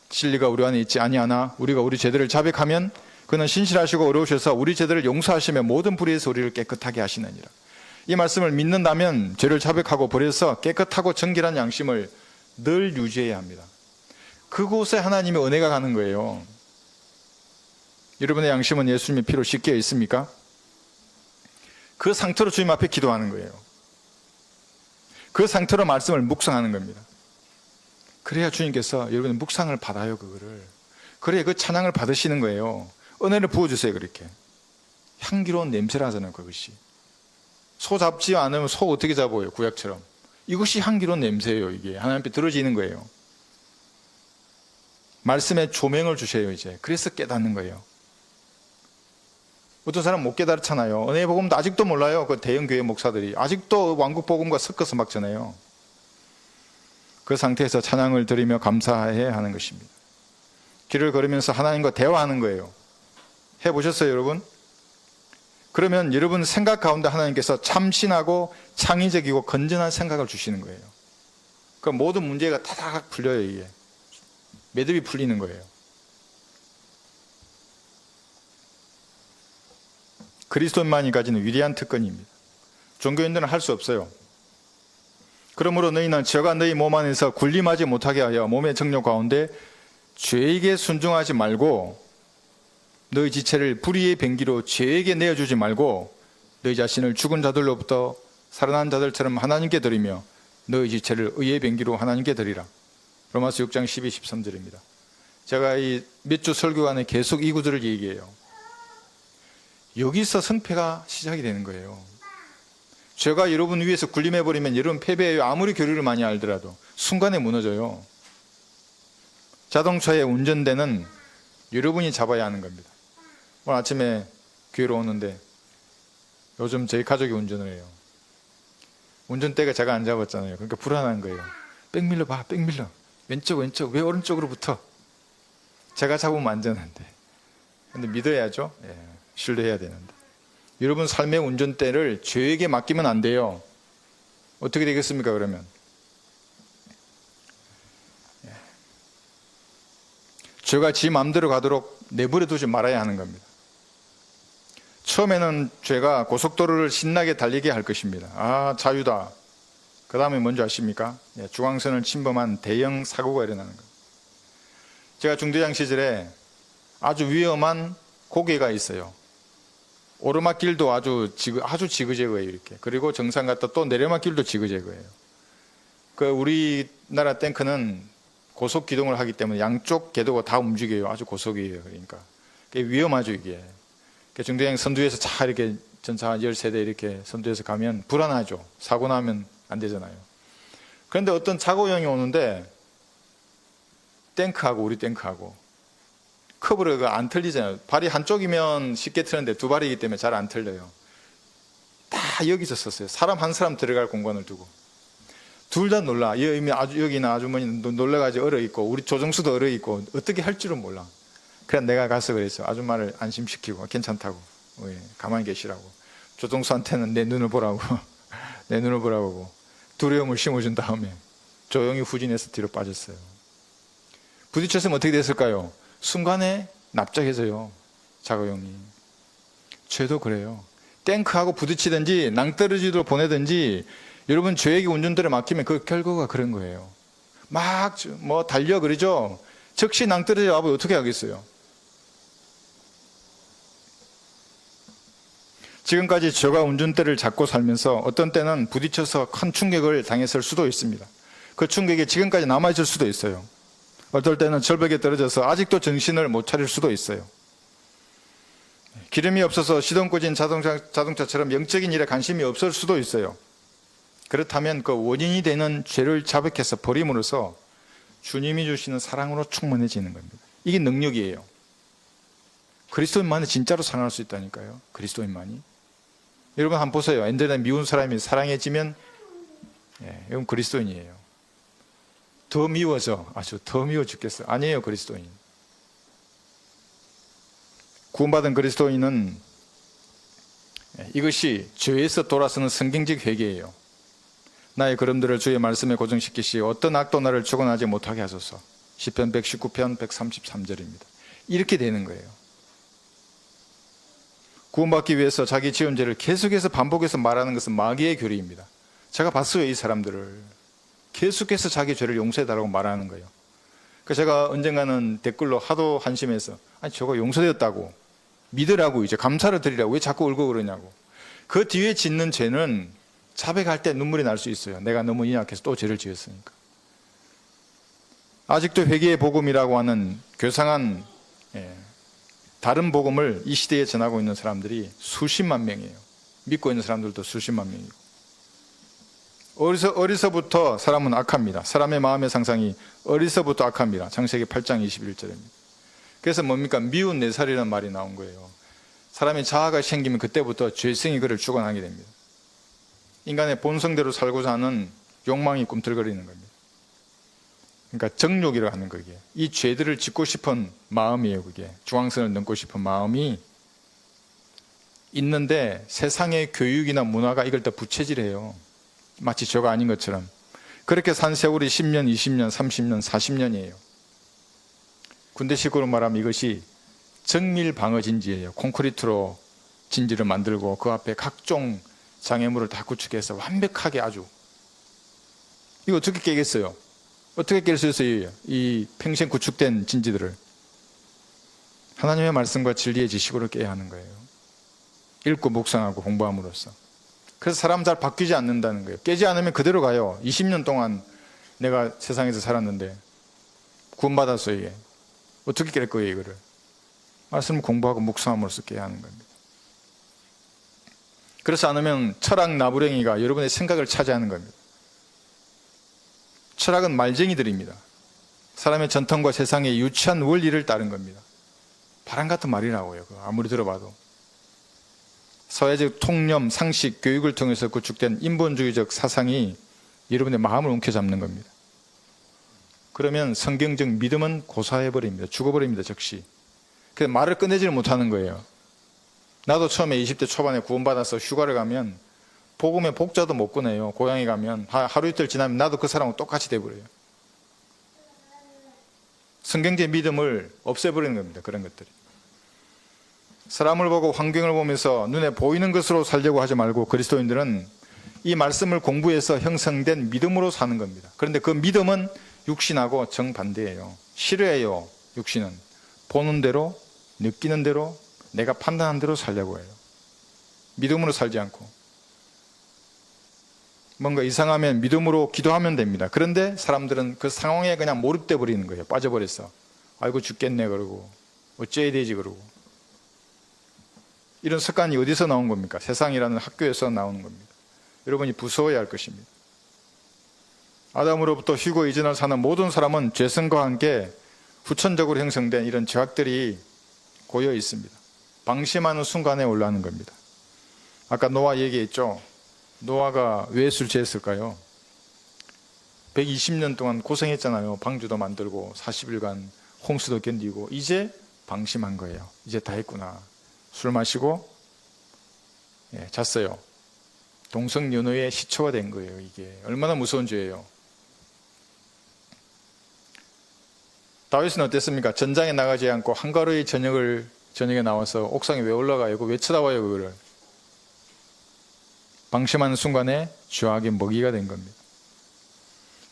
S1: 진리가 우리 안에 있지 아니하나 우리가 우리 죄들을 자백하면 그는 신실하시고 어려우셔서 우리 죄들을 용서하시며 모든 불의에서 우리를 깨끗하게 하시느니라. 이 말씀을 믿는다면 죄를 자백하고 버려서 깨끗하고 정결한 양심을 늘 유지해야 합니다. 그곳에 하나님의 은혜가 가는 거예요. 여러분의 양심은 예수님의 피로 씻겨 있습니까? 그 상태로 주님 앞에 기도하는 거예요. 그 상태로 말씀을 묵상하는 겁니다. 그래야 주님께서 여러분의 묵상을 받아요. 그거를. 그래야 그 찬양을 받으시는 거예요. 은혜를 부어주세요. 그렇게 향기로운 냄새라잖아요. 그것이 소 잡지 않으면 소 어떻게 잡아요? 구약처럼. 이것이 향기로운 냄새예요. 이게 하나님 앞에 들어지는 거예요. 말씀에 조명을 주셔요. 이제 그래서 깨닫는 거예요. 어떤 사람 못 깨달잖아요. 은혜의 복음도 아직도 몰라요. 그 대형 교회 목사들이 아직도 왕국 복음과 섞어서 막잖아요. 그 상태에서 찬양을 드리며 감사해야 하는 것입니다. 길을 걸으면서 하나님과 대화하는 거예요. 해보셨어요, 여러분? 그러면 여러분 생각 가운데 하나님께서 참신하고 창의적이고 건전한 생각을 주시는 거예요. 그 모든 문제가 타닥 풀려요. 이게 매듭이 풀리는 거예요. 그리스도인만이 가지는 위대한 특권입니다. 종교인들은 할 수 없어요. 그러므로 너희는 저가 너희 몸 안에서 군림하지 못하게 하여 몸의 정욕 가운데 죄에게 순종하지 말고 너희 지체를 불의의 병기로 죄에게 내어주지 말고 너희 자신을 죽은 자들로부터 살아난 자들처럼 하나님께 드리며 너희 지체를 의의 병기로 하나님께 드리라. 로마서 6장 12, 13절입니다. 제가 이 몇 주 설교간에 계속 이 구절을 얘기해요. 여기서 승패가 시작이 되는 거예요. 죄가 여러분 위에서 군림해버리면 여러분 패배해요. 아무리 교리를 많이 알더라도 순간에 무너져요. 자동차의 운전대는 여러분이 잡아야 하는 겁니다. 오늘 아침에 교회로 오는데 요즘 저희 가족이 운전을 해요. 운전대가 제가 안 잡았잖아요. 그러니까 불안한 거예요. 백밀러 봐, 백밀러. 왼쪽 왜 오른쪽으로 붙어? 제가 잡으면 안전한데. 근데 믿어야죠. 예, 신뢰해야 되는데. 여러분 삶의 운전대를 죄에게 맡기면 안 돼요. 어떻게 되겠습니까 그러면? 예. 죄가 지 마음대로 가도록 내버려 두지 말아야 하는 겁니다. 처음에는 죄가 고속도로를 신나게 달리게 할 것입니다. 아, 자유다. 그 다음에 뭔지 아십니까? 예, 중앙선을 침범한 대형 사고가 일어나는 겁니다. 제가 중대장 시절에 아주 위험한 고개가 있어요. 오르막길도 아주 지그재그예요, 이렇게. 그리고 정상 갔다 또 내려막길도 지그재그예요. 그 우리나라 탱크는 고속 기동을 하기 때문에 양쪽 궤도가 다 움직여요. 아주 고속이에요. 그러니까 위험하죠, 이게. 중대장 선두에서 차 이렇게 전차 10세대 이렇게 선두에서 가면 불안하죠. 사고 나면 안 되잖아요. 그런데 어떤 사고형이 오는데 탱크하고 우리 탱크하고 커브가 안 틀리잖아요. 발이 한쪽이면 쉽게 트는데 두 발이기 때문에 잘 안 틀려요. 다 여기서 썼어요. 사람 한 사람 들어갈 공간을 두고. 둘 다 놀라. 여기는 아주머니 놀라가지고 얼어있고 우리 조정수도 얼어있고 어떻게 할 줄은 몰라. 그래서 내가 가서 그랬어. 아줌마를 안심시키고 괜찮다고. 가만히 계시라고. 조정수한테는 내 눈을 보라고. 내 눈을 보라고. 두려움을 심어준 다음에 조용히 후진해서 뒤로 빠졌어요. 부딪혔으면 어떻게 됐을까요? 순간에 납작해져요. 작업용이. 죄도 그래요. 탱크하고 부딪히든지 낭떠러지로 보내든지 여러분 죄에게 운전대를 맡기면 그 결과가 그런 거예요. 막 달려 그러죠. 즉시 낭떠러지 와보면 어떻게 하겠어요? 지금까지 저가 운전대를 잡고 살면서 어떤 때는 부딪혀서 큰 충격을 당했을 수도 있습니다. 그 충격이 지금까지 남아있을 수도 있어요. 어떨 때는 절벽에 떨어져서 아직도 정신을 못 차릴 수도 있어요. 기름이 없어서 시동 꺼진 자동차처럼 영적인 일에 관심이 없을 수도 있어요. 그렇다면 그 원인이 되는 죄를 자백해서 버림으로써 주님이 주시는 사랑으로 충만해지는 겁니다. 이게 능력이에요. 그리스도인만이 진짜로 사랑할 수 있다니까요. 그리스도인만이. 여러분 한번 보세요. 엔젤에 미운 사람이 사랑해지면 이건 그리스도인이에요. 더 미워져. 아주 더 미워 죽겠어. 아니에요. 그리스도인. 구원받은 그리스도인은 이것이 죄에서 돌아서는 성경적 회개예요. 나의 걸음들을 주의 말씀에 고정시키시 어떤 악도 나를 주관하지 못하게 하소서. 시편 119편 133절입니다. 이렇게 되는 거예요. 구원받기 위해서 자기 지은 죄를 계속해서 반복해서 말하는 것은 마귀의 교리입니다. 제가 봤어요. 이 사람들을 계속해서 자기 죄를 용서해달라고 말하는 거예요. 그래서 제가 언젠가는 댓글로 하도 한심해서 아니 저거 용서되었다고 믿으라고 이제 감사를 드리라고 왜 자꾸 울고 그러냐고. 그 뒤에 짓는 죄는 자백할 때 눈물이 날 수 있어요. 내가 너무 연약해서 또 죄를 지었으니까. 아직도 회개의 복음이라고 하는 교상한 다른 복음을 이 시대에 전하고 있는 사람들이 수십만 명이에요. 믿고 있는 사람들도 수십만 명이고. 어리서부터 사람은 악합니다. 사람의 마음의 상상이 어리서부터 악합니다. 창세기 8장 21절입니다. 그래서 뭡니까? 미운 4살이라는 말이 나온 거예요. 사람이 자아가 생기면 그때부터 죄성이 그를 주관하게 됩니다. 인간의 본성대로 살고자 하는 욕망이 꿈틀거리는 겁니다. 그러니까 정욕이라고 하는 거기에 이 죄들을 짓고 싶은 마음이에요. 그게 중앙선을 넘고 싶은 마음이 있는데 세상의 교육이나 문화가 이걸 더 부채질해요. 마치 저가 아닌 것처럼. 그렇게 산 세월이 10년, 20년, 30년, 40년이에요. 군대식으로 말하면 이것이 정밀방어 진지예요. 콘크리트로 진지를 만들고 그 앞에 각종 장애물을 다 구축해서 완벽하게 아주. 이거 어떻게 깨겠어요? 어떻게 깰 수 있어요? 이 평생 구축된 진지들을. 하나님의 말씀과 진리의 지식으로 깨야 하는 거예요. 읽고 묵상하고 공부함으로써. 그래서 사람 잘 바뀌지 않는다는 거예요. 깨지 않으면 그대로 가요. 20년 동안 내가 세상에서 살았는데 구원받았어요. 이게. 어떻게 깰 거예요 이거를? 말씀을 공부하고 묵상함으로써 깨야 하는 겁니다. 그렇지 않으면 철학 나부랭이가 여러분의 생각을 차지하는 겁니다. 철학은 말쟁이들입니다. 사람의 전통과 세상의 유치한 원리를 따른 겁니다. 바람 같은 말이라고요. 아무리 들어봐도. 사회적 통념, 상식, 교육을 통해서 구축된 인본주의적 사상이 여러분의 마음을 움켜잡는 겁니다. 그러면 성경적 믿음은 고사해버립니다. 죽어버립니다. 즉시. 그래서 말을 꺼내지를 못하는 거예요. 나도 처음에 20대 초반에 구원받아서 휴가를 가면 복음의 복자도 못 꺼내요. 고향에 가면 하루 이틀 지나면 나도 그 사람하고 똑같이 돼버려요. 성경적 믿음을 없애버리는 겁니다. 그런 것들이. 사람을 보고 환경을 보면서 눈에 보이는 것으로 살려고 하지 말고 그리스도인들은 이 말씀을 공부해서 형성된 믿음으로 사는 겁니다. 그런데 그 믿음은 육신하고 정반대예요. 싫어해요. 육신은. 보는 대로, 느끼는 대로, 내가 판단한 대로 살려고 해요. 믿음으로 살지 않고. 뭔가 이상하면 믿음으로 기도하면 됩니다. 그런데 사람들은 그 상황에 그냥 몰입돼 버리는 거예요. 빠져버렸어. 아이고 죽겠네 그러고 어째야 되지 그러고. 이런 습관이 어디서 나온 겁니까? 세상이라는 학교에서 나오는 겁니다. 여러분이 무서워야 할 것입니다. 아담으로부터 휴거 이전을 사는 모든 사람은 죄성과 함께 후천적으로 형성된 이런 죄악들이 고여 있습니다. 방심하는 순간에 올라오는 겁니다. 아까 노아 얘기했죠. 노아가 왜 술취했을까요? 120년 동안 고생했잖아요. 방주도 만들고 40일간 홍수도 견디고 이제 방심한 거예요. 이제 다 했구나. 술 마시고 잤어요. 동성연애의 시초가 된 거예요. 이게 얼마나 무서운 죄예요. 다윗은 어땠습니까? 전장에 나가지 않고 한가로이 저녁에 나와서 옥상에 왜 올라가요? 왜 쳐다봐요 그거를? 방심하는 순간에 죄악의 먹이가 된 겁니다.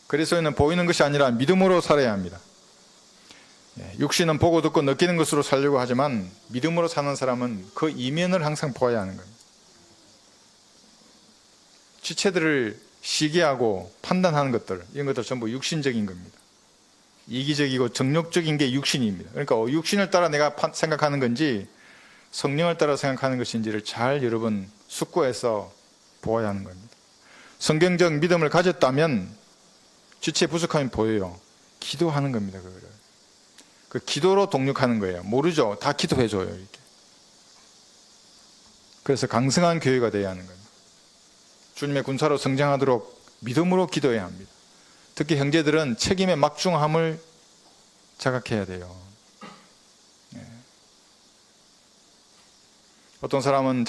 S1: 그리스도인은 보이는 것이 아니라 믿음으로 살아야 합니다. 육신은 보고 듣고 느끼는 것으로 살려고 하지만 믿음으로 사는 사람은 그 이면을 항상 보아야 하는 겁니다. 지체들을 시기하고 판단하는 것들, 이런 것들 전부 육신적인 겁니다. 이기적이고 정욕적인 게 육신입니다. 그러니까 육신을 따라 내가 생각하는 건지 성령을 따라 생각하는 것인지를 잘 여러분 숙고해서 보아야 하는 겁니다. 성경적 믿음을 가졌다면 지체의 부족함이 보여요. 기도하는 겁니다. 그거를. 그 기도로 동력하는 거예요. 모르죠. 다 기도해줘요. 이렇게. 그래서 강성한 교회가 되어야 하는 겁니다. 주님의 군사로 성장하도록 믿음으로 기도해야 합니다. 특히 형제들은 책임의 막중함을 자각해야 돼요. 어떤 사람은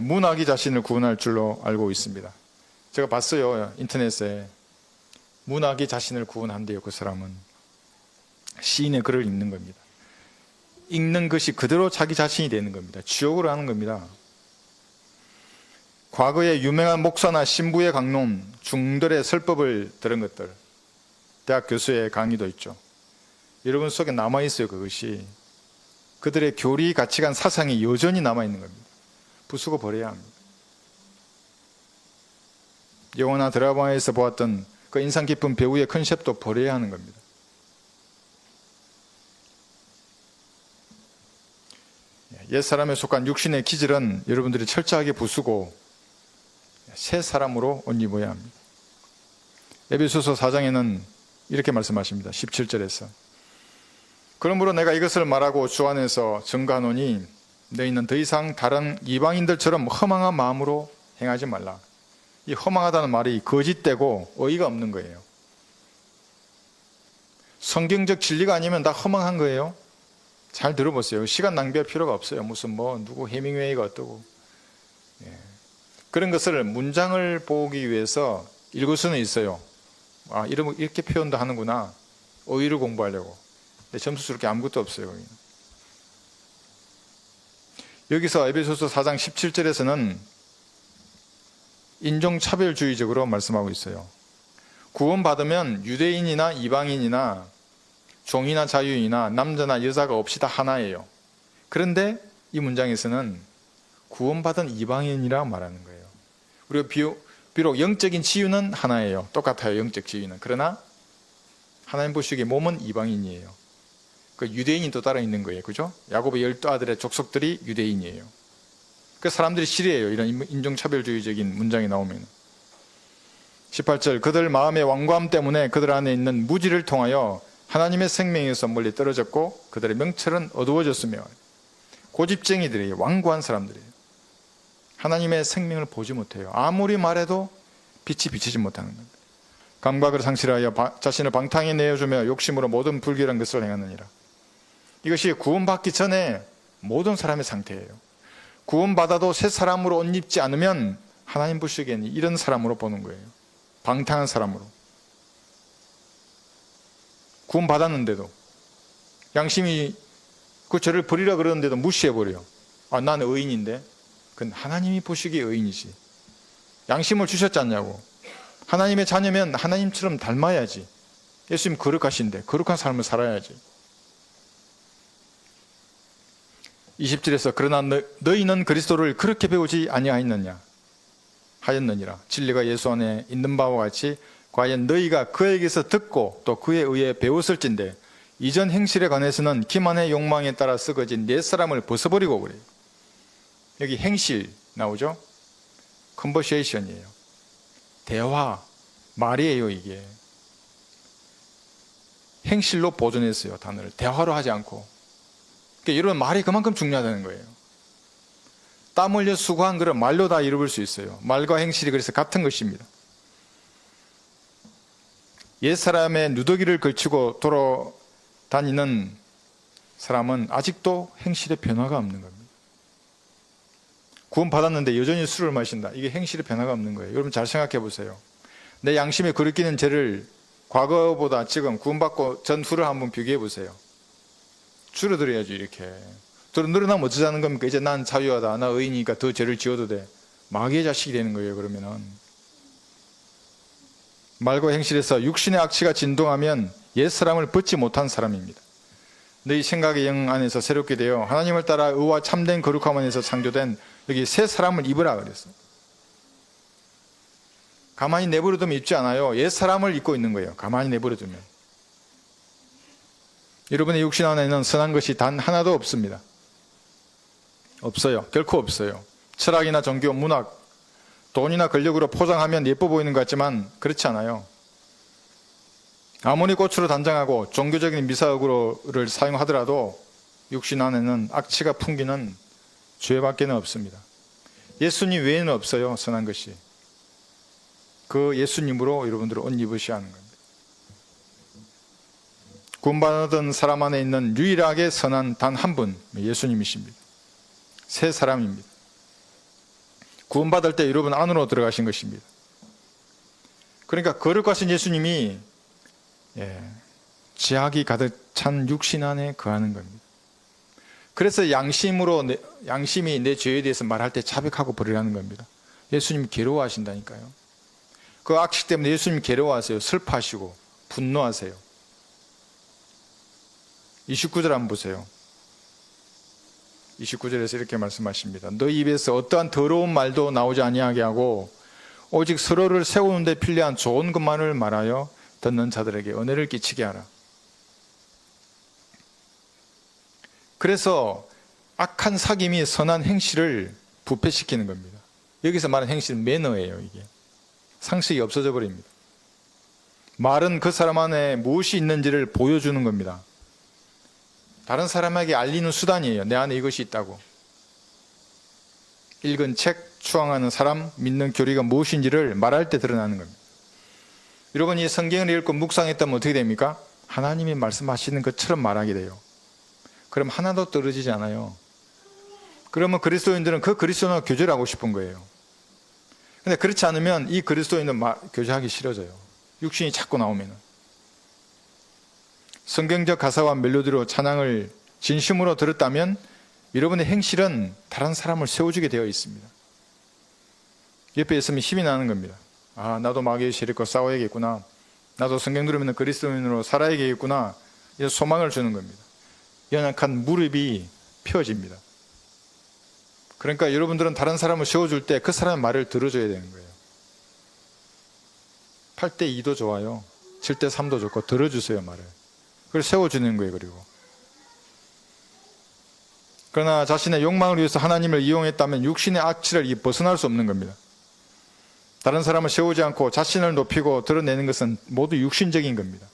S1: 문학이 자신을 구원할 줄로 알고 있습니다. 제가 봤어요. 인터넷에. 문학이 자신을 구원한대요. 그 사람은. 시인의 글을 읽는 겁니다. 읽는 것이 그대로 자기 자신이 되는 겁니다. 지옥으로 하는 겁니다. 과거에 유명한 목사나 신부의 강론, 중들의 설법을 들은 것들, 대학 교수의 강의도 있죠. 여러분 속에 남아있어요. 그것이. 그들의 교리, 가치관, 사상이 여전히 남아있는 겁니다. 부수고 버려야 합니다. 영화나 드라마에서 보았던 그 인상 깊은 배우의 컨셉도 버려야 하는 겁니다. 옛사람에 속한 육신의 기질은 여러분들이 철저하게 부수고 새 사람으로 옷 입어야 합니다. 에베소서 4장에는 이렇게 말씀하십니다. 17절에서 그러므로 내가 이것을 말하고 주 안에서 증거하노니 너희는 더 이상 다른 이방인들처럼 허망한 마음으로 행하지 말라. 이 허망하다는 말이 거짓되고 어이가 없는 거예요. 성경적 진리가 아니면 다 허망한 거예요. 잘 들어보세요. 시간 낭비할 필요가 없어요. 무슨 누구 해밍웨이가 어떠고. 그런 것을 문장을 보기 위해서 읽을 수는 있어요. 아, 이렇게 표현도 하는구나. 어휘를 공부하려고. 근데 점수 줄 게 아무것도 없어요. 여기서 에베소서 4장 17절에서는 인종차별주의적으로 말씀하고 있어요. 구원받으면 유대인이나 이방인이나 종이나 자유인이나 남자나 여자가 없이 다 하나예요. 그런데 이 문장에서는 구원받은 이방인이라 말하는 거예요. 우리가 비록 영적인 치유는 하나예요. 똑같아요. 영적 치유는. 그러나 하나님 보시기에 몸은 이방인이에요. 그 유대인이 또 따로 있는 거예요. 그죠? 야곱의 12아들의 족속들이 유대인이에요. 그 사람들이 싫어해요. 이런 인종차별주의적인 문장이 나오면. 18절 그들 마음의 완고함 때문에 그들 안에 있는 무지를 통하여 하나님의 생명에서 멀리 떨어졌고 그들의 명철은 어두워졌으며 고집쟁이들이에요. 완고한 사람들이에요. 하나님의 생명을 보지 못해요. 아무리 말해도 빛이 비치지 못하는 겁니다. 감각을 상실하여 자신을 방탕히 내어주며 욕심으로 모든 불결한 것을 행하느니라. 이것이 구원받기 전에 모든 사람의 상태예요. 구원받아도 새 사람으로 옷 입지 않으면 하나님 보시기에는 이런 사람으로 보는 거예요. 방탕한 사람으로. 구원받았는데도 양심이 그 죄를 버리라 그러는데도 무시해버려요. 아, 난 의인인데. 그건 하나님이 보시기에 의인이지. 양심을 주셨지 않냐고. 하나님의 자녀면 하나님처럼 닮아야지. 예수님 거룩하신데 거룩한 삶을 살아야지. 20절에서 그러나 너희는 그리스도를 그렇게 배우지 아니하였느냐 하였느니라. 진리가 예수 안에 있는 바와 같이 과연 너희가 그에게서 듣고 또 그에 의해 배웠을진데 이전 행실에 관해서는 기만의 욕망에 따라 썩어진 옛사람을 벗어버리고 그래요. 여기 행실 나오죠? 컨버세이션이에요. 대화, 말이에요. 이게 행실로 보존했어요. 단어를 대화로 하지 않고. 그러니까 여러분 말이 그만큼 중요하다는 거예요. 땀 흘려 수고한 것을 말로 다 이루을 수 있어요. 말과 행실이 그래서 같은 것입니다. 옛사람의 누더기를 걸치고 돌아다니는 사람은 아직도 행실에 변화가 없는 겁니다. 구원받았는데 여전히 술을 마신다. 이게 행실에 변화가 없는 거예요. 여러분 잘 생각해 보세요. 내 양심에 거리끼는 죄를 과거보다 지금 구원받고 전후를 한번 비교해 보세요. 줄어들어야지 이렇게. 늘어나면 어쩌자는 겁니까? 이제 난 자유하다. 나 의인이니까 더 죄를 지어도 돼. 마귀의 자식이 되는 거예요. 그러면은. 말과 행실에서 육신의 악취가 진동하면 옛사람을 벗지 못한 사람입니다. 너희 생각의 영 안에서 새롭게 되어 하나님을 따라 의와 참된 거룩함 안에서 창조된 여기 새 사람을 입으라 그랬어요. 가만히 내버려두면 입지 않아요. 옛사람을 입고 있는 거예요. 가만히 내버려두면. 여러분의 육신 안에는 선한 것이 단 하나도 없습니다. 없어요. 결코 없어요. 철학이나 종교, 문학, 돈이나 권력으로 포장하면 예뻐 보이는 것 같지만 그렇지 않아요. 아무리 꽃으로 단장하고 종교적인 미사역으로를 사용하더라도 육신 안에는 악취가 풍기는 죄밖에는 없습니다. 예수님 외에는 없어요, 선한 것이. 그 예수님으로 여러분들은 옷 입으셔야 하는 겁니다. 구원받은 사람 안에 있는 유일하게 선한 단 한 분, 예수님이십니다. 새 사람입니다. 구원받을 때 여러분 안으로 들어가신 것입니다. 그러니까 거룩하신 예수님이 죄악이 가득 찬 육신 안에 거하는 겁니다. 그래서 양심이 내 죄에 대해서 말할 때 자백하고 버리라는 겁니다. 예수님이 괴로워하신다니까요. 그 악식 때문에 예수님이 괴로워하세요. 슬퍼하시고 분노하세요. 29절 한번 보세요. 29절에서 이렇게 말씀하십니다. 너희 입에서 어떠한 더러운 말도 나오지 아니하게 하고 오직 서로를 세우는 데 필요한 좋은 것만을 말하여 듣는 자들에게 은혜를 끼치게 하라. 그래서 악한 사귐이 선한 행실을 부패시키는 겁니다. 여기서 말하는 행실은 매너예요. 이게 상식이 없어져 버립니다. 말은 그 사람 안에 무엇이 있는지를 보여주는 겁니다. 다른 사람에게 알리는 수단이에요. 내 안에 이것이 있다고. 읽은 책, 추앙하는 사람, 믿는 교리가 무엇인지를 말할 때 드러나는 겁니다. 여러분, 이 성경을 읽고 묵상했다면 어떻게 됩니까? 하나님이 말씀하시는 것처럼 말하게 돼요. 그럼 하나도 떨어지지 않아요. 그러면 그리스도인들은 그 그리스도인과 교제를 하고 싶은 거예요. 근데 그렇지 않으면 이 그리스도인은 교제하기 싫어져요. 육신이 자꾸 나오면. 성경적 가사와 멜로디로 찬양을 진심으로 들었다면 여러분의 행실은 다른 사람을 세워주게 되어 있습니다. 옆에 있으면 힘이 나는 겁니다. 아, 나도 마귀의 세력과 싸워야겠구나. 나도 성경 들으면 그리스도인으로 살아야겠구나. 이런 소망을 주는 겁니다. 연약한 무릎이 펴집니다. 그러니까 여러분들은 다른 사람을 세워줄 때 그 사람의 말을 들어줘야 되는 거예요. 8대 2도 좋아요. 7대 3도 좋고 들어주세요, 말을. 그걸 세워주는 거예요. 그러나 자신의 욕망을 위해서 하나님을 이용했다면 육신의 악취를 벗어날 수 없는 겁니다. 다른 사람을 세우지 않고 자신을 높이고 드러내는 것은 모두 육신적인 겁니다.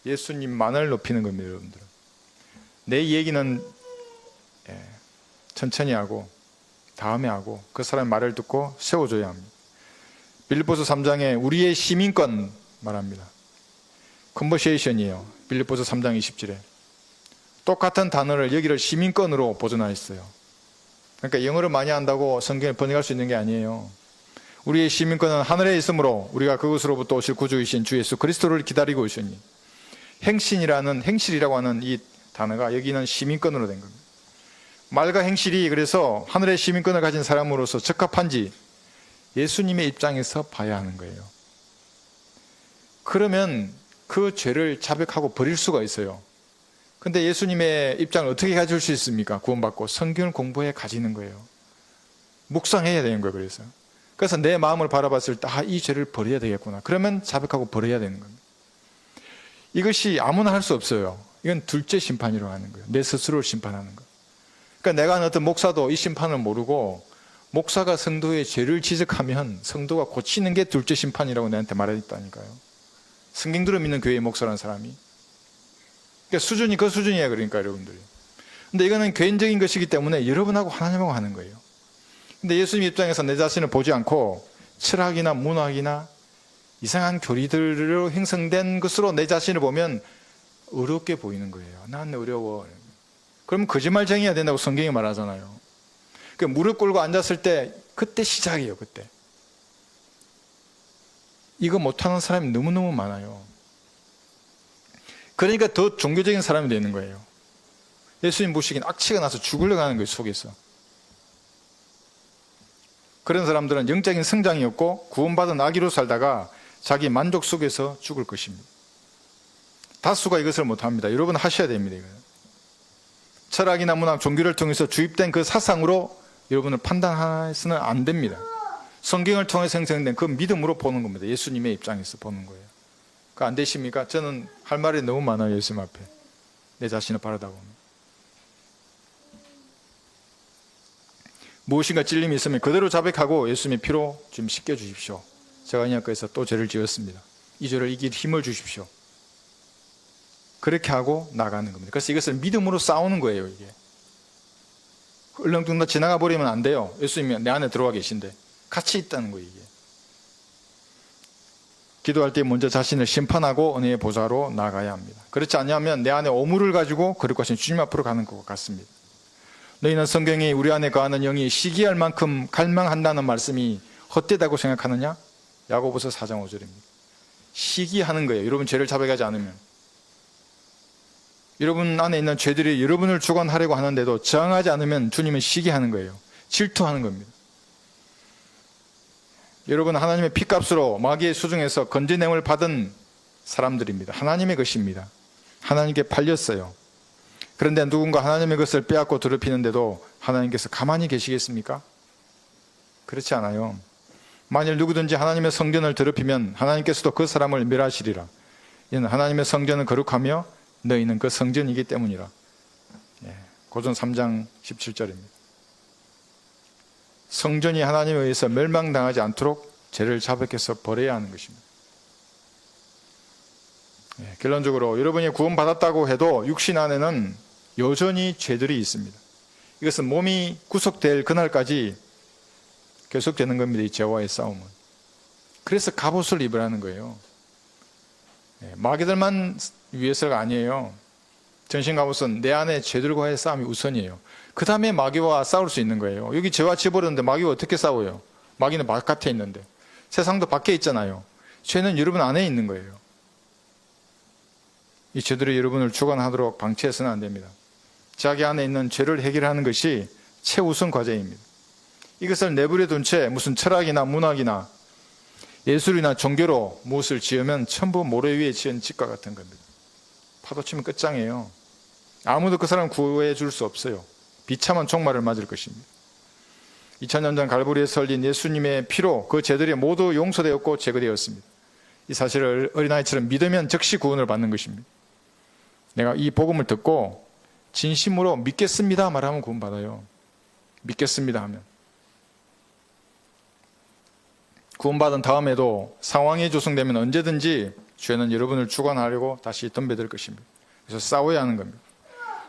S1: 예수님만을 높이는 겁니다. 여러분들은. 내 얘기는 천천히 하고 다음에 하고 그 사람의 말을 듣고 세워줘야 합니다. 빌립보서 3장에 우리의 시민권 말합니다. 컨버세이션이에요. 빌립보서 3장 20절에 똑같은 단어를 여기를 시민권으로 보존하였어요. 그러니까 영어를 많이 한다고 성경을 번역할 수 있는 게 아니에요. 우리의 시민권은 하늘에 있으므로 우리가 그것으로부터 오실 구주이신 주 예수 그리스도를 기다리고 있으니 행실이라고 하는 이 단어가 여기는 시민권으로 된 겁니다. 말과 행실이 그래서 하늘의 시민권을 가진 사람으로서 적합한지 예수님의 입장에서 봐야 하는 거예요. 그러면 그 죄를 자백하고 버릴 수가 있어요. 근데 예수님의 입장을 어떻게 가질 수 있습니까? 구원받고 성경을 공부해 가지는 거예요. 묵상해야 되는 거예요. 그래서 내 마음을 바라봤을 때 이 죄를 버려야 되겠구나. 그러면 자백하고 버려야 되는 겁니다. 이것이 아무나 할 수 없어요. 이건 둘째 심판이라고 하는 거예요. 내 스스로를 심판하는 거. 그러니까 내가 아는 어떤 목사도 이 심판을 모르고 목사가 성도의 죄를 지적하면 성도가 고치는 게 둘째 심판이라고 내한테 말했다니까요. 성경들을 믿는 교회의 목사라는 사람이. 그러니까 수준이 그 수준이에요. 그러니까 여러분들이. 근데 이거는 개인적인 것이기 때문에 여러분하고 하나님하고 하는 거예요. 근데 예수님 입장에서 내 자신을 보지 않고 철학이나 문학이나 이상한 교리들로 형성된 것으로 내 자신을 보면 어렵게 보이는 거예요. 난 어려워. 그러면 거짓말쟁이가 된다고 성경이 말하잖아요. 그러니까 무릎 꿇고 앉았을 때 그때 시작이에요. 그때. 이거 못하는 사람이 너무너무 많아요. 그러니까 더 종교적인 사람이 되는 거예요. 예수님 보시기엔 악취가 나서 죽으려고 하는 거예요. 속에서. 그런 사람들은 영적인 성장이 없고 구원받은 아기로 살다가 자기 만족 속에서 죽을 것입니다. 다수가 이것을 못합니다. 여러분 하셔야 됩니다. 이거는. 철학이나 문학, 종교를 통해서 주입된 그 사상으로 여러분을 판단해서는 안 됩니다. 성경을 통해서 형성된 그 믿음으로 보는 겁니다. 예수님의 입장에서 보는 거예요. 그거 안 되십니까? 저는 할 말이 너무 많아요. 예수님 앞에. 내 자신을 바라다 보면. 무엇인가 찔림이 있으면 그대로 자백하고 예수님의 피로 좀 씻겨주십시오. 제가 언약궤에서 또 죄를 지었습니다. 이 죄를 이길 힘을 주십시오. 그렇게 하고 나가는 겁니다. 그래서 이것을 믿음으로 싸우는 거예요. 이게 얼렁뚱땅 지나가 버리면 안 돼요. 예수님이 내 안에 들어와 계신데 같이 있다는 거예요. 이게 기도할 때 먼저 자신을 심판하고 은혜의 보좌로 나가야 합니다. 그렇지 않으면 내 안에 오물을 가지고 거룩하신 주님 앞으로 가는 것 같습니다. 너희는 성경이 우리 안에 거하는 영이 시기할 만큼 갈망한다는 말씀이 헛되다고 생각하느냐? 야고보서 4장 5절입니다. 시기하는 거예요. 여러분 죄를 자백하지 않으면. 여러분 안에 있는 죄들이 여러분을 주관하려고 하는데도 저항하지 않으면 주님은 시기하는 거예요. 질투하는 겁니다. 여러분 하나님의 피값으로 마귀의 수중에서 건져냄을 받은 사람들입니다. 하나님의 것입니다. 하나님께 팔렸어요. 그런데 누군가 하나님의 것을 빼앗고 더럽히는데도 하나님께서 가만히 계시겠습니까? 그렇지 않아요. 만일 누구든지 하나님의 성전을 더럽히면 하나님께서도 그 사람을 멸하시리라. 이는 하나님의 성전은 거룩하며 너희는 그 성전이기 때문이라. 고전 3장 17절입니다. 성전이 하나님에 의해서 멸망당하지 않도록 죄를 자백해서 버려야 하는 것입니다. 결론적으로 여러분이 구원받았다고 해도 육신 안에는 여전히 죄들이 있습니다. 이것은 몸이 구속될 그날까지 계속되는 겁니다. 이 죄와의 싸움은. 그래서 갑옷을 입으라는 거예요. 마귀들만 위해서가 아니에요. 전신 갑옷은 내 안에 죄들과의 싸움이 우선이에요. 그 다음에 마귀와 싸울 수 있는 거예요. 여기 죄와 지어버렸는데 마귀와 어떻게 싸워요? 마귀는 바깥에 있는데. 세상도 밖에 있잖아요. 죄는 여러분 안에 있는 거예요. 이 죄들이 여러분을 주관하도록 방치해서는 안 됩니다. 자기 안에 있는 죄를 해결하는 것이 최우선 과제입니다. 이것을 내버려 둔 채 무슨 철학이나 문학이나 예술이나 종교로 무엇을 지으면 전부 모래 위에 지은 집과 같은 겁니다. 파도 치면 끝장이에요. 아무도 그 사람 구해 줄 수 없어요. 비참한 종말을 맞을 것입니다. 2000년 전 갈보리에 설린 예수님의 피로 그 죄들이 모두 용서되었고 제거되었습니다. 이 사실을 어린아이처럼 믿으면 즉시 구원을 받는 것입니다. 내가 이 복음을 듣고 진심으로 믿겠습니다 말하면 구원받아요. 믿겠습니다 하면. 구원받은 다음에도 상황이 조성되면 언제든지 죄는 여러분을 주관하려고 다시 덤벼들 것입니다. 그래서 싸워야 하는 겁니다.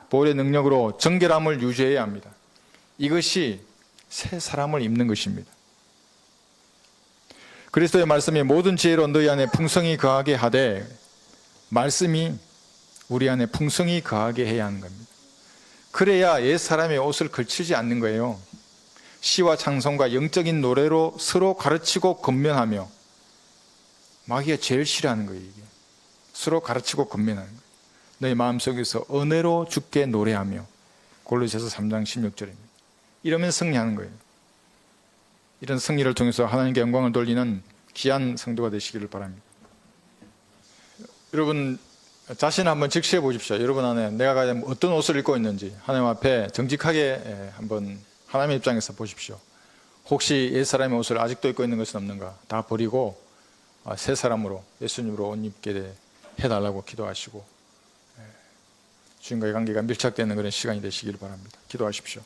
S1: 보혈의 능력으로 정결함을 유지해야 합니다. 이것이 새 사람을 입는 것입니다. 그리스도의 말씀이 모든 지혜로 너희 안에 풍성히 거하게 하되, 말씀이 우리 안에 풍성히 거하게 해야 하는 겁니다. 그래야 옛 사람의 옷을 걸치지 않는 거예요. 시와 찬송과 영적인 노래로 서로 가르치고 권면하며, 마귀가 제일 싫어하는 거예요. 이게 서로 가르치고 권면하는 거예요. 너희 마음속에서 은혜로 주께 노래하며. 골로새서 3장 16절입니다. 이러면 승리하는 거예요. 이런 승리를 통해서 하나님께 영광을 돌리는 귀한 성도가 되시기를 바랍니다. 여러분 자신 한번 직시해 보십시오. 여러분 안에 내가 어떤 옷을 입고 있는지 하나님 앞에 정직하게 한번 하나님의 입장에서 보십시오. 혹시 옛사람의 옷을 아직도 입고 있는 것은 없는가? 다 버리고 새 사람으로 예수님으로 옷 입게 해달라고 기도하시고 주님과의 관계가 밀착되는 그런 시간이 되시기를 바랍니다. 기도하십시오.